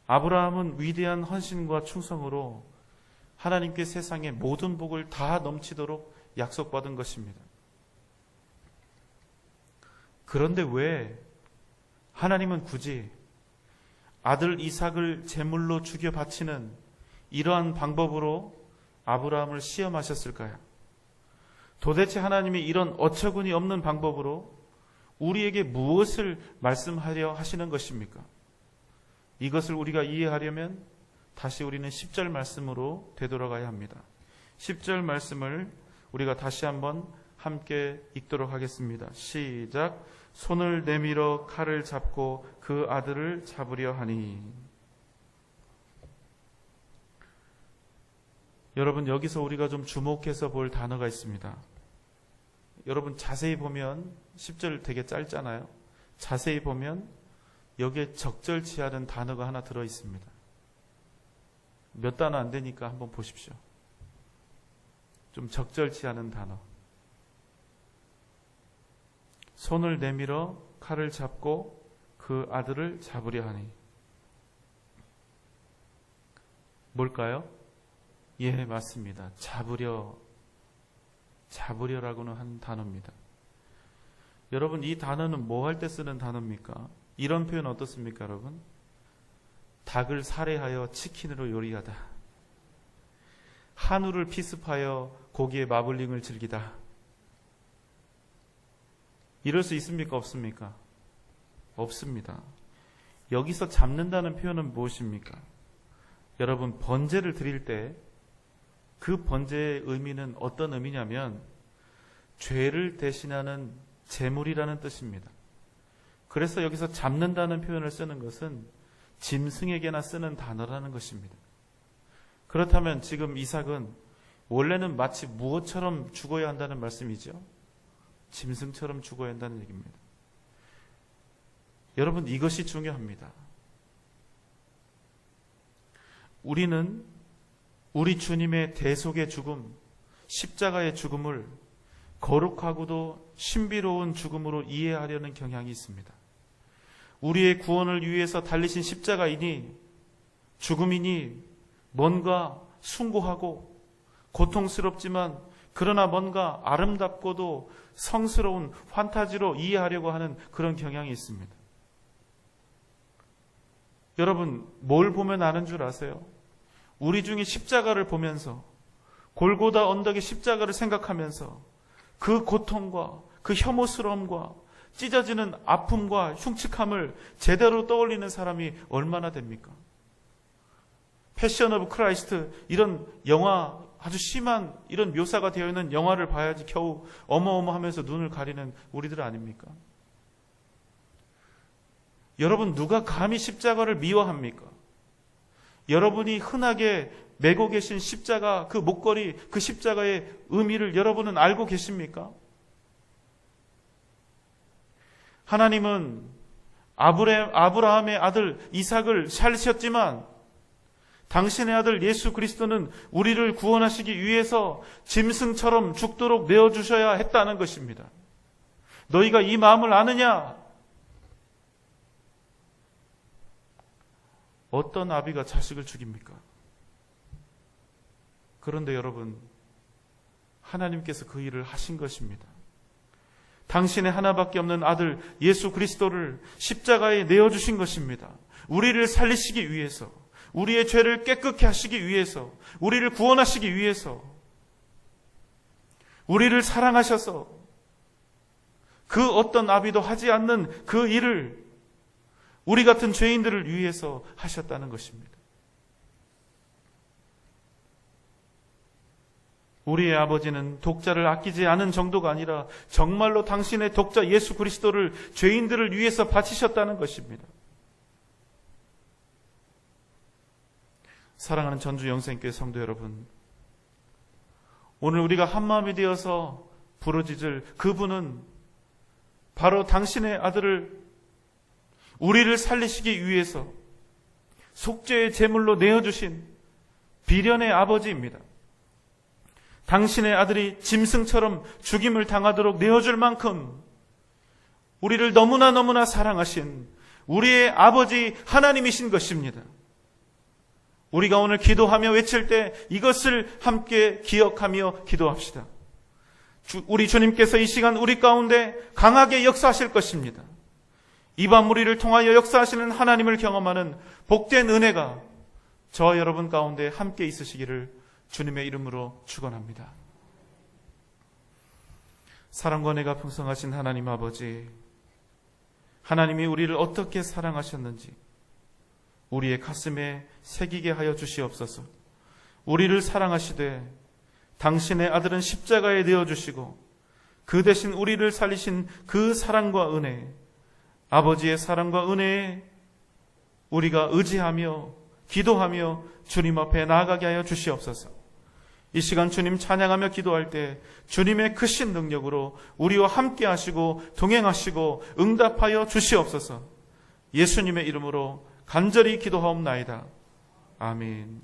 아브라함은 위대한 헌신과 충성으로 하나님께 세상의 모든 복을 다 넘치도록 약속받은 것입니다. 그런데 왜 하나님은 굳이 아들 이삭을 제물로 죽여 바치는 이러한 방법으로 아브라함을 시험하셨을까요? 도대체 하나님이 이런 어처구니 없는 방법으로 우리에게 무엇을 말씀하려 하시는 것입니까? 이것을 우리가 이해하려면 다시 우리는 10절 말씀으로 되돌아가야 합니다. 10절 말씀을 우리가 다시 한번 함께 읽도록 하겠습니다. 시작. 손을 내밀어 칼을 잡고 그 아들을 잡으려 하니. 여러분, 여기서 우리가 좀 주목해서 볼 단어가 있습니다. 여러분, 자세히 보면 10절 되게 짧잖아요. 자세히 보면 여기에 적절치하는 단어가 하나 들어 있습니다. 몇 단어 안 되니까 한번 보십시오. 좀 적절치하는 단어. 손을 내밀어 칼을 잡고 그 아들을 잡으려 하니. 뭘까요? 예, 맞습니다. 잡으려라고는 한 단어입니다. 여러분, 이 단어는 뭐 할 때 쓰는 단어입니까? 이런 표현 어떻습니까, 여러분? 닭을 살해하여 치킨으로 요리하다. 한우를 피습하여 고기에 마블링을 즐기다. 이럴 수 있습니까? 없습니까? 없습니다. 여기서 잡는다는 표현은 무엇입니까? 여러분, 번제를 드릴 때 그 번제의 의미는 어떤 의미냐면 죄를 대신하는 제물이라는 뜻입니다. 그래서 여기서 잡는다는 표현을 쓰는 것은 짐승에게나 쓰는 단어라는 것입니다. 그렇다면 지금 이삭은 원래는 마치 무엇처럼 죽어야 한다는 말씀이죠? 짐승처럼 죽어야 한다는 얘기입니다. 여러분, 이것이 중요합니다. 우리는 우리 주님의 대속의 죽음, 십자가의 죽음을 거룩하고도 신비로운 죽음으로 이해하려는 경향이 있습니다. 우리의 구원을 위해서 달리신 십자가이니 죽음이니 뭔가 숭고하고 고통스럽지만 그러나 뭔가 아름답고도 성스러운 판타지로 이해하려고 하는 그런 경향이 있습니다. 여러분, 뭘 보면 아는 줄 아세요? 우리 중에 십자가를 보면서 골고다 언덕의 십자가를 생각하면서 그 고통과 그 혐오스러움과 찢어지는 아픔과 흉측함을 제대로 떠올리는 사람이 얼마나 됩니까? 패션 오브 크라이스트, 이런 영화, 아주 심한 이런 묘사가 되어 있는 영화를 봐야지 겨우 어마어마하면서 눈을 가리는 우리들 아닙니까? 여러분, 누가 감히 십자가를 미워합니까? 여러분이 흔하게 메고 계신 십자가, 그 목걸이, 그 십자가의 의미를 여러분은 알고 계십니까? 하나님은 아브라함의 아들 이삭을 살리셨지만 당신의 아들 예수 그리스도는 우리를 구원하시기 위해서 짐승처럼 죽도록 내어주셔야 했다는 것입니다. 너희가 이 마음을 아느냐? 어떤 아비가 자식을 죽입니까? 그런데 여러분, 하나님께서 그 일을 하신 것입니다. 당신의 하나밖에 없는 아들 예수 그리스도를 십자가에 내어주신 것입니다. 우리를 살리시기 위해서, 우리의 죄를 깨끗게 하시기 위해서, 우리를 구원하시기 위해서, 우리를 사랑하셔서 그 어떤 아비도 하지 않는 그 일을 우리 같은 죄인들을 위해서 하셨다는 것입니다. 우리의 아버지는 독자를 아끼지 않은 정도가 아니라 정말로 당신의 독자 예수 그리스도를 죄인들을 위해서 바치셨다는 것입니다. 사랑하는 전주 영생교회 성도 여러분, 오늘 우리가 한마음이 되어서 부르짖을 그분은 바로 당신의 아들을 우리를 살리시기 위해서 속죄의 제물로 내어주신 비련의 아버지입니다. 당신의 아들이 짐승처럼 죽임을 당하도록 내어줄 만큼 우리를 너무나 사랑하신 우리의 아버지 하나님이신 것입니다. 우리가 오늘 기도하며 외칠 때 이것을 함께 기억하며 기도합시다. 우리 주님께서 이 시간 우리 가운데 강하게 역사하실 것입니다. 이 밤 우리를 통하여 역사하시는 하나님을 경험하는 복된 은혜가 저와 여러분 가운데 함께 있으시기를 주님의 이름으로 축원합니다. 사랑과 은혜가 풍성하신 하나님 아버지, 하나님이 우리를 어떻게 사랑하셨는지 우리의 가슴에 새기게 하여 주시옵소서. 우리를 사랑하시되 당신의 아들은 십자가에 내어주시고 그 대신 우리를 살리신 그 사랑과 은혜, 아버지의 사랑과 은혜에 우리가 의지하며 기도하며 주님 앞에 나아가게 하여 주시옵소서. 이 시간 주님 찬양하며 기도할 때 주님의 크신 능력으로 우리와 함께 하시고 동행하시고 응답하여 주시옵소서. 예수님의 이름으로 간절히 기도하옵나이다. 아멘.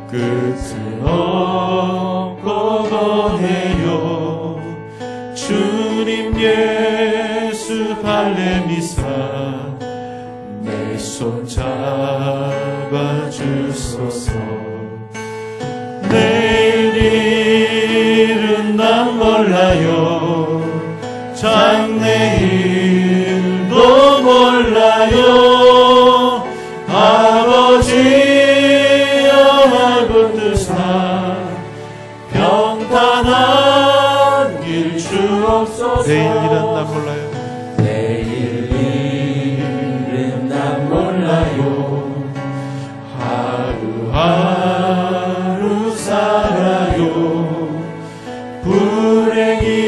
끝은 없고 해요. 주님 예수 발레미사 내 손 잡아주소서. 내일 일은 난 몰라요. 장래일도 몰라요. 아버지여 날 붙드사 평탄한 길 주옵소서. 내일 일은 난 몰라요. 내일 일은 난 몰라요. 하루하루 살아요.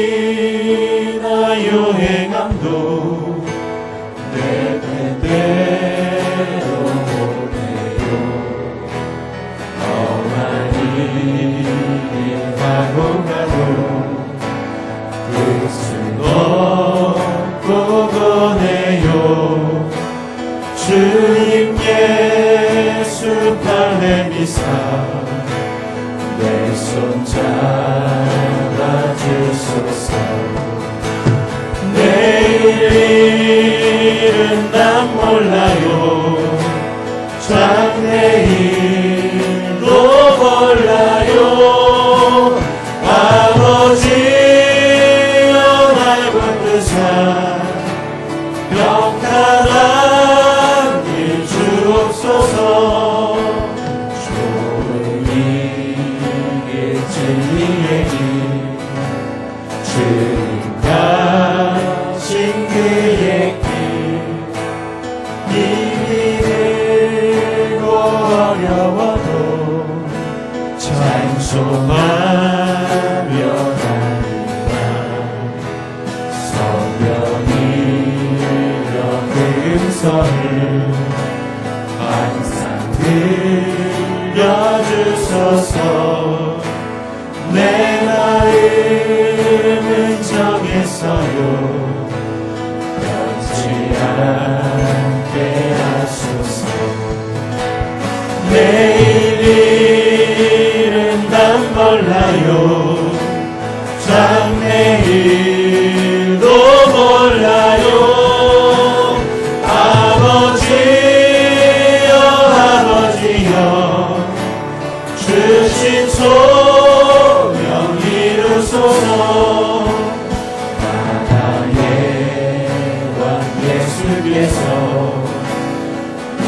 불행이나 여행함도 내 뜻대로 못해요. 험한 일 가고 끝은 없고 거네요. 주님 예수 발레미사 내 손 잡아주소서. 내일 일은 난 몰라요. 장래일도 몰라요. 아버지여 날 붙드사 평탄한 길 주옵소서. 진리의 길 주님 가신 그의 길 힘들고 어려워도 찬송하며 다니라. 성령이여 그 음성을 이름은 정했어요. 변치 않게 하소서. 내일 일은 난 몰라요. 장래일도 몰라요. 아버지여 아버지여 주신 소명 이루소서. 바다의 왕 예수께서 이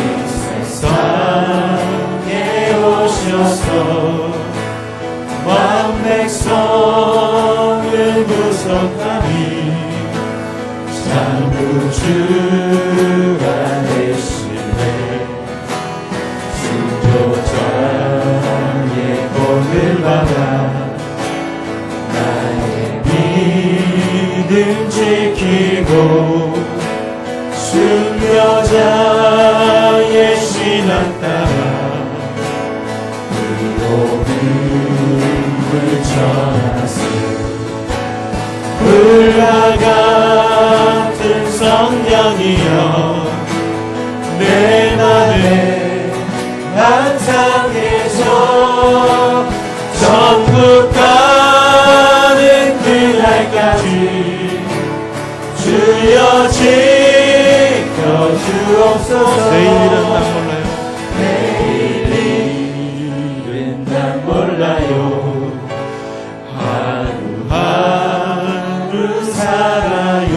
세상에 오셔서 왕백성을 구속하니 장구주가 되시네. 순교자의 본을 받아 나의 믿음 지키고 순교자의 신앙 따라 의로움을 전하세. 불과 같은 성령이여 내 맘에 안상해서 천국 가는 그날까지 주여 지켜주옵소서. 내일은 난 몰라요. 내일은 난 몰라요. 하루하루 살아요.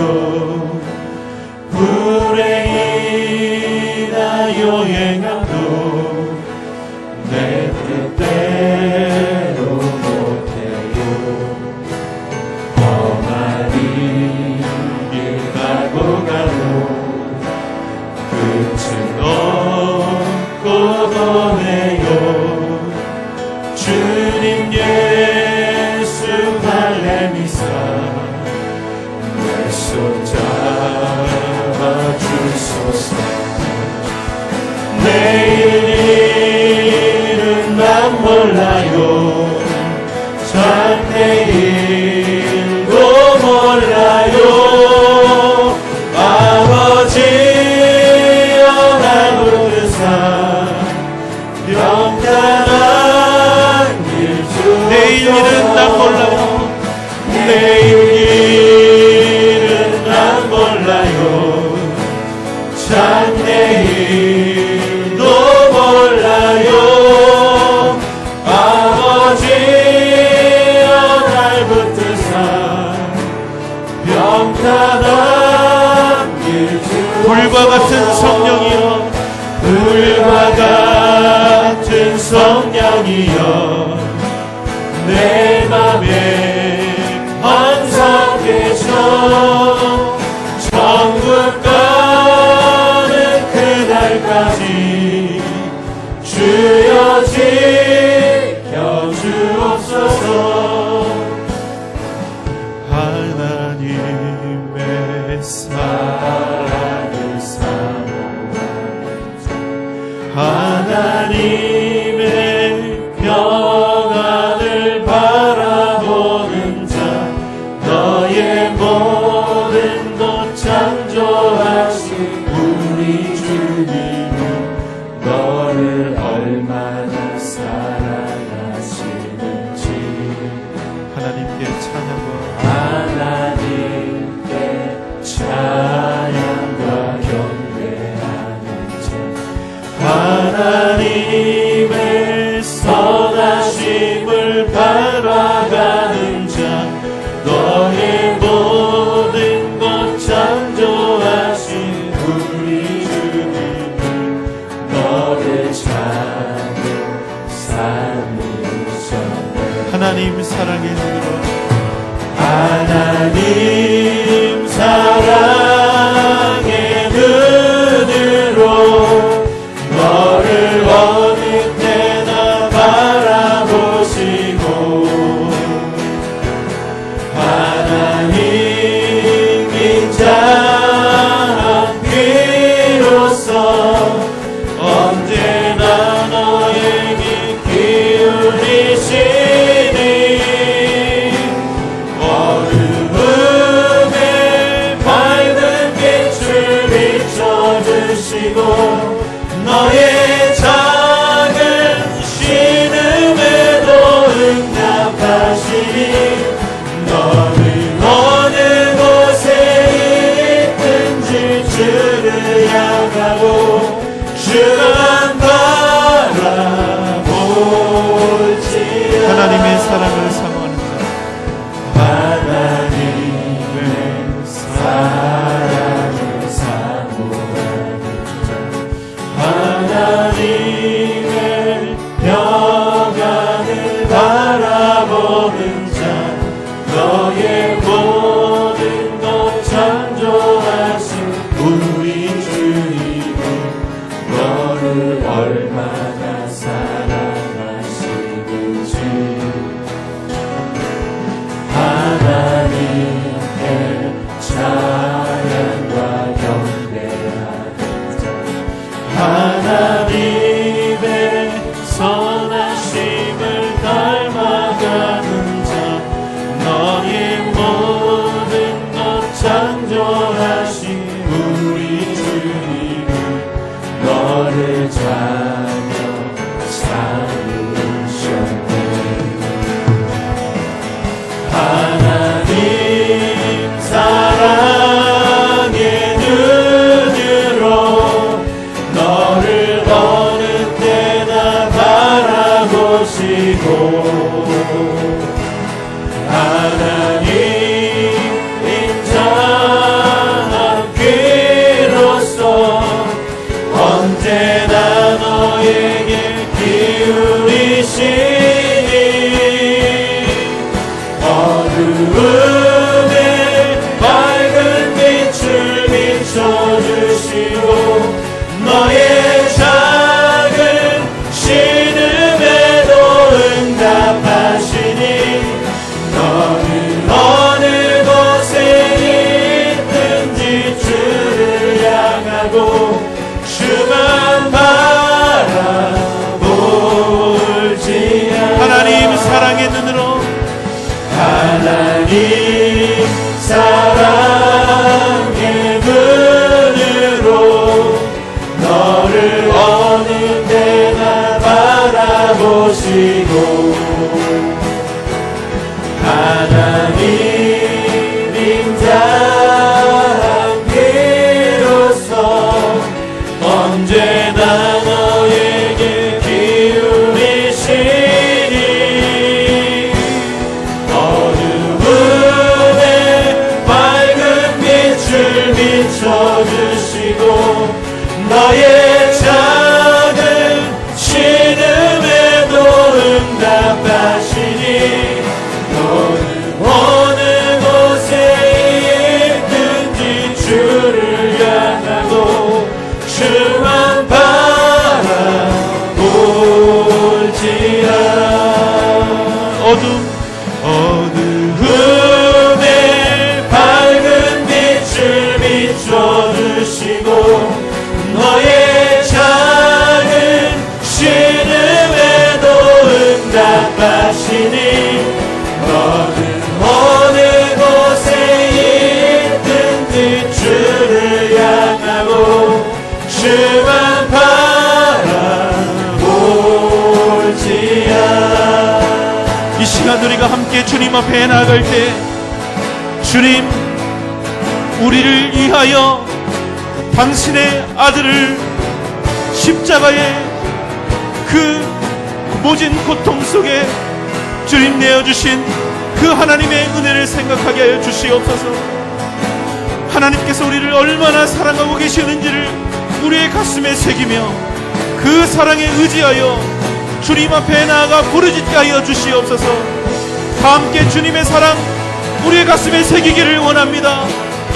불행이나 요행함도 내 뜻대로 못해요. 험한 길 가고 가도 끝은 없고 보내요. 주님 예수 할례미사 내 손 잡아주소서. 내일 일은 난 몰라요. 장래일도 몰라요. 아버지여 날 부르사 평탄한 길 주옵소서. 내일 일은 난 몰라요. 내일 일은 난 몰라요. 장래일도 몰라요. 아버지여 날 붙드사 평탄한 길 주옵소서. 불과 같은 성령이여 불과 같은 성령이여 내 맘에 항상 계셔. 천국 가는 그날까지 주여 지켜주옵소서. 하나님의 사랑을 사모하는 하나님의 평안을 바라보는 자 너의 모든 것 창조하신 우리 주님이 너를 얼마나 사랑하시는지 하나님께 찬양과 하나님께 찬양과 경배하는 자 하나님의 선하심을 바라가는 자 너의 모든 것 창조하신 우리 주님이 너를 찾는 삶이셨네. 하나님 사랑의 눈으로 하나님 사랑의 눈으로 너를 어느 때나 바라보시고 하나님 인자한 귀로서 언제나 너에게 기울이시니 인정하시고 너의 작은 신음에도 응답하시니 너는 어느 곳에 있든지 주를 향하고 주만 바라볼지어다. 하나님의 사랑을 사모하는 자, 하나님의 사랑을 사모하는 자, 하나님의 평안을 바라보는 자, 너의 모든 것 창조하신 우리 주님은 너를 얼마나 사랑하시는지 하나님의 찬양과 경배하는 자, 하나님의 선하심을 닮아가는 자, 너의 모든 것 창조하신 우리 주님은 너를 자녀 삼으셨네. 하나님 사랑의 눈으로 너를 어느 때나 바라보시고 하나님 인자한 귀로서 언제나 너에게 기울이시니 어두움에 밝은 빛을 비춰주시고 너의 작은 신음에도 응답하시니 너는 어느 곳에 있든지 주를 향하고 주만 바라볼지어다. 하나님 사랑의 눈으로 하나님 사랑의 눈으로 너를 어느 때나 바라보시고 하나님 인자한 귀로서 언제나 너에게 기울이시니 어두움에 밝은 빛을 비춰주시고 너의 작은 신음에도 응답하시니 너는 어느 곳에 있든지 주를 향하고 주만 바라볼지어다. 어두움에 밝은 빛을 비춰주시고 너의 작은 신음에도 응답하시니 너는 어느 곳에 있든지 주를 향하고 주만 바라볼지어다. 이 시간 우리가 함께 주님 앞에 나아갈 때 주님 우리를 위하여 당신의 아들을 십자가의 그 모진 고통 속에 주님 내어주신 그 하나님의 은혜를 생각하게 하여 주시옵소서. 하나님께서 우리를 얼마나 사랑하고 계시는지를 우리의 가슴에 새기며 그 사랑에 의지하여 주님 앞에 나아가 부르짖게 하여 주시옵소서. 다 함께 주님의 사랑 우리의 가슴에 새기기를 원합니다.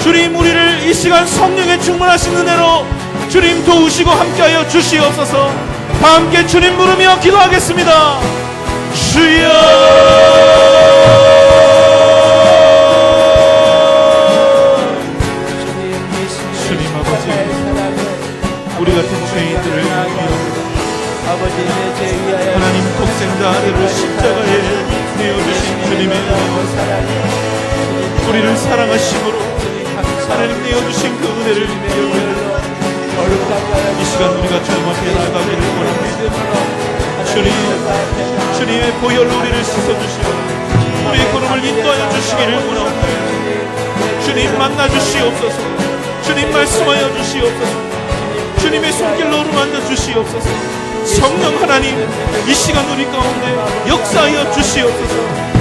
주님 우리를 이 시간 성령의 충만하신 은혜로 주님 도우시고 함께하여 주시옵소서. 다 함께 주님 부르며 기도하겠습니다. 주여 주님 아버지 우리 같은 죄인들을 위하여 하나님 독생자 아들을 십자가에 내어주신 주님의 은혜 우리를 사랑하심으로 하나님 내어주신 그 은혜를 기억하여 주님 앞에 나가기를 원합니다. 주님의 보혈로 우리를 씻어주시고 우리의 걸음을 인도하여 주시기를 원합니다. 주님 만나 주시옵소서. 주님 말씀하여 주시옵소서. 주님의 손길로 어루만져 주시옵소서. 성령 하나님, 이 시간 우리 가운데 역사하여 주시옵소서.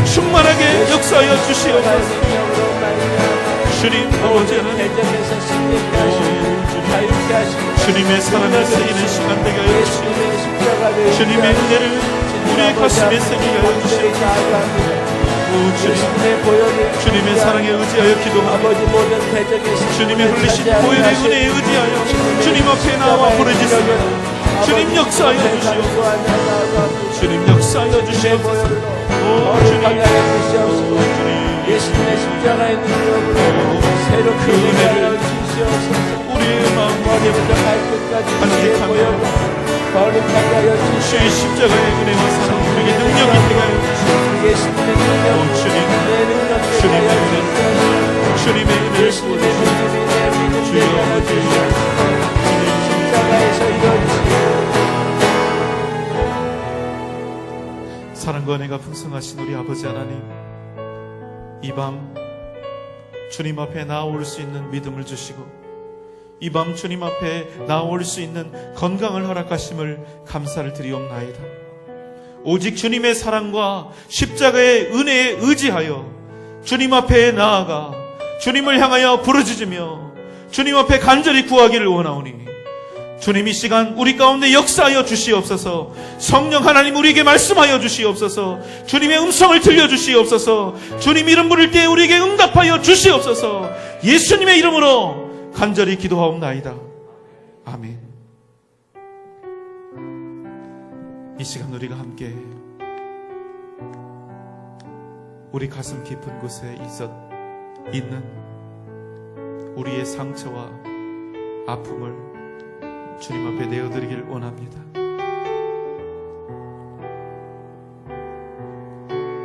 충만하게 역사하여 주시옵소서. 주님 아버지 하나님, 주님의 사랑을 새기는 시간 되게 하여 주시옵소서. 주님의 은혜를 우리의 가슴에 새기게 하여 주시옵소서. 주님의 사랑에 의지하여 기도합니다. 주님의 흘리신 보혈의 은혜에 의지하여 주님 앞에 나와 부르짖습니다. 주님 역사하여 주시옵소서. 주님 역사하여 주시옵소서. 주님, 예수님의 십자가의 능력으로 새롭게 그 은혜를 주시옵소서. 우리의 마음 머리부터 발끝까지 간직하며 거룩하게 하여 주시옵소서. 주의 십자가의 은혜와 사랑 우리에게 능력이 되게 하여 주시옵소서. 예수님의 능력, 주님, 내 능력 주님의 하여 은혜, 주시옵소서. 주님의 은혜를 예수님의 부어주시옵소서. 믿음이 내 믿음 주여 되게 하여 아버지, 주시옵소서. 십자가에서 이루어지시옵소서. 사랑과 은혜가 풍성하신 우리 아버지 하나님, 이 밤 주님 앞에 나아올 수 있는 믿음을 주시고 이 밤 주님 앞에 나아올 수 있는 건강을 허락하심을 감사를 드리옵나이다. 오직 주님의 사랑과 십자가의 은혜에 의지하여 주님 앞에 나아가 주님을 향하여 부르짖으며 주님 앞에 간절히 구하기를 원하오니 주님 이 시간 우리 가운데 역사하여 주시옵소서. 성령 하나님 우리에게 말씀하여 주시옵소서. 주님의 음성을 들려주시옵소서. 주님 이름 부를 때 우리에게 응답하여 주시옵소서. 예수님의 이름으로 간절히 기도하옵나이다. 아멘. 이 시간 우리가 함께 우리 가슴 깊은 곳에 있는 우리의 상처와 아픔을 주님 앞에 내어드리길 원합니다.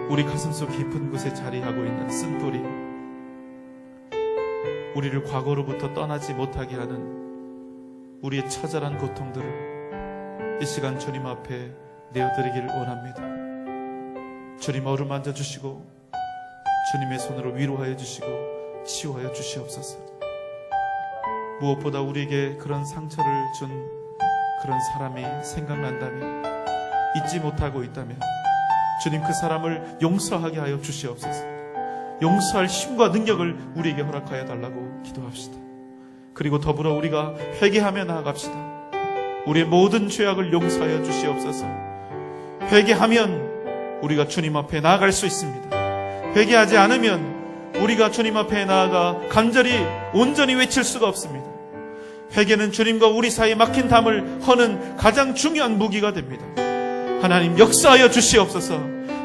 우리 가슴속 깊은 곳에 자리하고 있는 쓴뿌리, 우리를 과거로부터 떠나지 못하게 하는 우리의 처절한 고통들을 이 시간 주님 앞에 내어드리기를 원합니다. 주님 어루만져 주시고 주님의 손으로 위로하여 주시고 치유하여 주시옵소서. 무엇보다 우리에게 그런 상처를 준 그런 사람이 생각난다면, 잊지 못하고 있다면 주님 그 사람을 용서하게 하여 주시옵소서. 용서할 힘과 능력을 우리에게 허락하여 달라고 기도합시다. 그리고 더불어 우리가 회개하며 나아갑시다. 우리의 모든 죄악을 용서하여 주시옵소서. 회개하면 우리가 주님 앞에 나아갈 수 있습니다. 회개하지 않으면 우리가 주님 앞에 나아가 간절히 온전히 외칠 수가 없습니다. 회개는 주님과 우리 사이에 막힌 담을 허는 가장 중요한 무기가 됩니다. 하나님 역사하여 주시옵소서.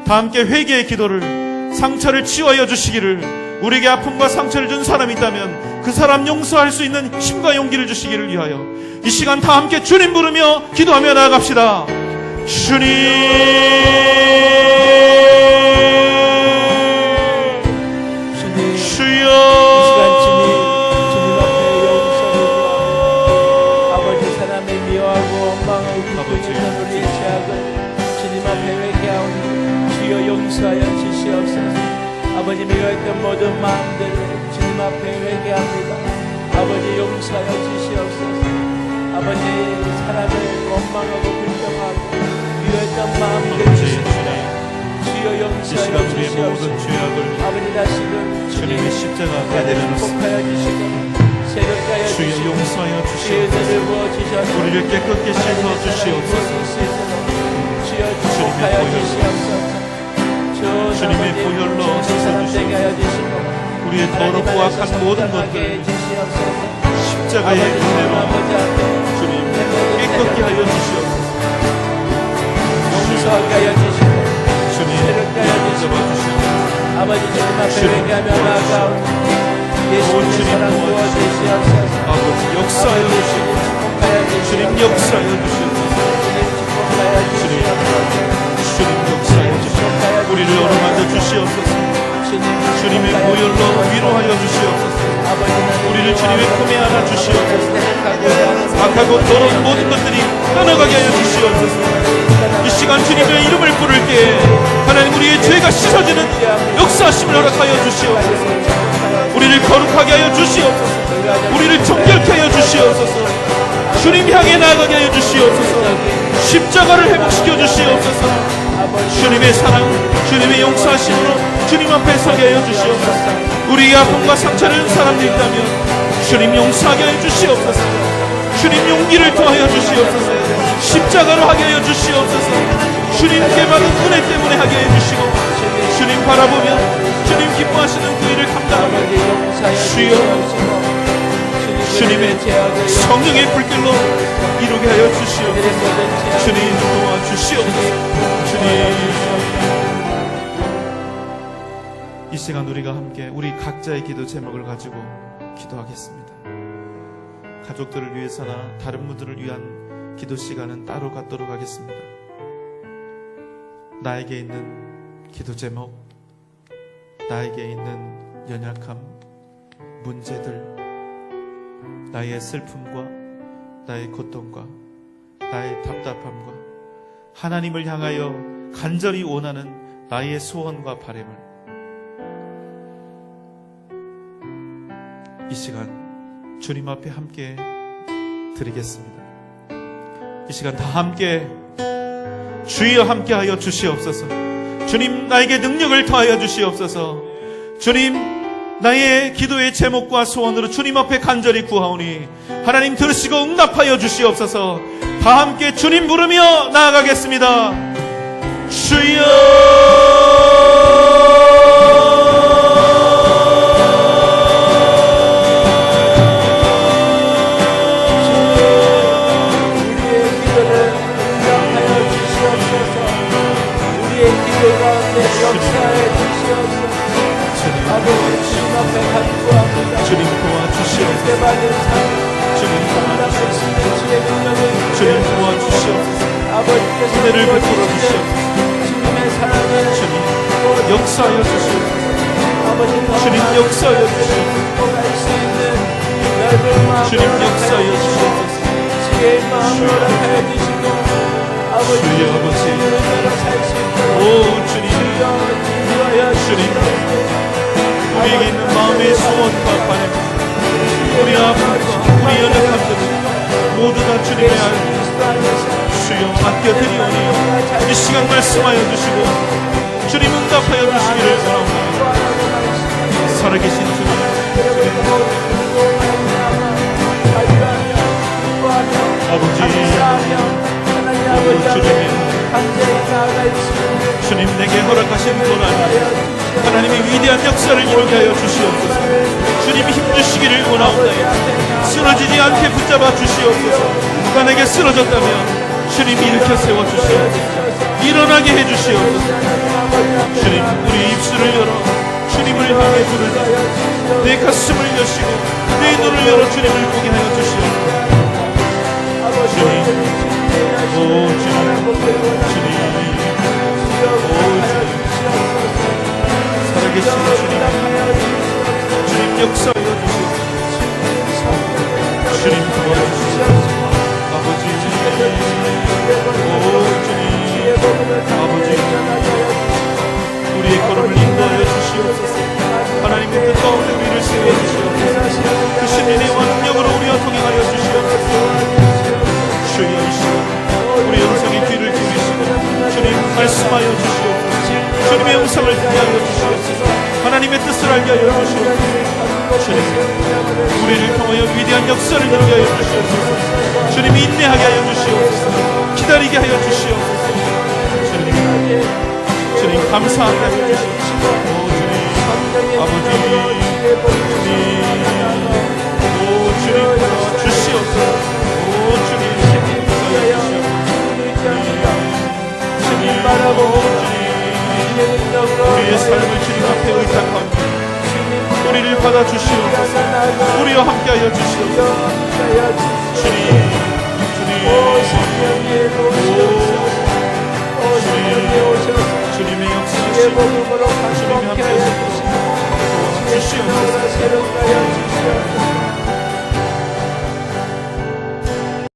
다 함께 회개의 기도를, 상처를 치유하여 주시기를, 우리에게 아픔과 상처를 준 사람이 있다면 그 사람 용서할 수 있는 힘과 용기를 주시기를 위하여 이 시간 다 함께 주님 부르며 기도하며 나아갑시다. 아버지 미워했던 모든 마음들을 주님 앞에 회개합니다. 아버지 용서하여 주시옵소서. 아버지 사람을 원망하고 불평하고 미워했던 마음들 주시옵소서. 주여 용서하여 주시옵소서. 아버지 다시금 주님의 십자가 앞에 내려놓습니다. 새롭게 하여 주여 주시옵소서. 용서하여 주시옵소서. 우리를 깨끗게 씻어 주시옵소서. 주여 축복하여 주시옵소서. 주님의 보혈로 씻어주시옵소서. 우리의 더럽고 악한 모든 것들 십자가의 은혜로 주님 깨끗게 하여 주시옵소서. 용서하게 하여 주시고 주님 새롭게 하여 주시고 아버지 주님 앞에 회개하며 나아가오니 예수님의 사랑 부어주시옵소서. 아버지 역사하여 주시옵소서. 주님 역사하여 주시옵소서. 주님 역사하여 주시옵소서. 우리를 어루만져 주시옵소서. 주님의 보혈로 위로하여 주시옵소서. 우리를 주님의 품에 안아 주시옵소서. 악하고 더러운 모든 것들이 떠나가게 하여 주시옵소서. 이 시간 주님의 이름을 부를 때 하나님 우리의 죄가 씻어지는 역사하심을 허락하여 주시옵소서. 우리를 거룩하게 하여 주시옵소서. 우리를 정결케 하여 주시옵소서. 주님 향해 나아가게 하여 주시옵소서. 십자가를 회복시켜 주시옵소서. 주님의 사랑, 주님의 용서하심으로 주님 앞에 서게 하여 주시옵소서. 우리의 아픔과 상처를 사람들이 있다면 주님 용서하게 하여 주시옵소서. 주님 용기를 더하여 주시옵소서. 십자가로 하게 하여 주시옵소서. 주님께 받은 은혜 때문에 하게 하여 주시고 주님 바라보며 주님 기뻐하시는 그 일을 감당하며 주여 주님의 성령의 불길로 이루게 하여 주시옵소서. 주님 도와주시옵소서. 이 시간 우리가 함께 우리 각자의 기도 제목을 가지고 기도하겠습니다. 가족들을 위해서나 다른 분들을 위한 기도 시간은 따로 갖도록 하겠습니다. 나에게 있는 기도 제목, 나에게 있는 연약함, 문제들, 나의 슬픔과 나의 고통과 나의 답답함과 하나님을 향하여 간절히 원하는 나의 소원과 바람을 이 시간 주님 앞에 함께 드리겠습니다. 이 시간 다 함께 주여 함께하여 주시옵소서. 주님 나에게 능력을 더하여 주시옵소서. 주님 나의 기도의 제목과 소원으로 주님 앞에 간절히 구하오니 하나님 들으시고 응답하여 주시옵소서. 다 함께 주님 부르며 나아가겠습니다. 주여 주님 도와주시옵소서. 주님 도와주시옵소서. 은혜를 베풀어 주시옵소서. 주님 역사하여 주시옵소서. 주님 역사하여 주시옵소서. 주님 역사하여 주시옵소서. 주여 아버지, 오 주님, 주님 우리에게 있는 마음의 소원과 바람, 우리 아픔과 우리 연약함들을 모두 다 주님의 알고 주여 맡겨드리오니 이 시간 말씀하여 주시고 주님 응답하여 주시기를 원합니다. 살아계신 주님, 아버지, 오 주님 내게 허락하신 고난 하나님의 위대한 역사를 이루게 하여 주시옵소서. 주님이 힘주시기를 원하옵나이다. 쓰러지지 않게 붙잡아 주시옵소서. 누가 내게 쓰러졌다면 주님이 일으켜 세워 주시옵소서. 일어나게 해 주시옵소서. 주님 우리 입술을 열어 주님을 향해 부르자. 내 가슴을 여시고 내 눈을 열어 주님을 보게 하여 주시옵소서. 주님, 오 주님, 주님, 오 주님, 살아계신 주님, 주님 역사하여 주시옵소서. 주님 도와주시옵소서. 아버지, 오 주님, 아버지, 우리의 걸음을 인도하여 주시옵소서. 하나님의 뜻 가운데 우리를 세워주시옵소서. 그 신인의 원력으로 우리와 동행하여 주시옵소서. 주여 이 시간 우리 영성의 귀를 기울이시고 주님 말씀하여 주시옵소서. 주님의 영성을 듣게 하여 주시옵소서. 하나님의 뜻을 알게 하여 주시옵소서. 주님 우리를 통하여 위대한 역사를 이루게 하여 주시옵소서. 주님 인내하게 하여 주시옵소서. 기다리게 하여 주시옵소서. 주님 감사하게 하여 주시옵소서. 오 주님 아버지, 주님 오 주님 주시옵소서. 오 주님 주님 바라보 우리의 삶을 주님 앞에 의탁합니다. 우리를 받아주시옵소서. 우리와 함께하여 주시옵소서. 주님 주님의 역사하시고 주님이 함께하여 주시옵소서.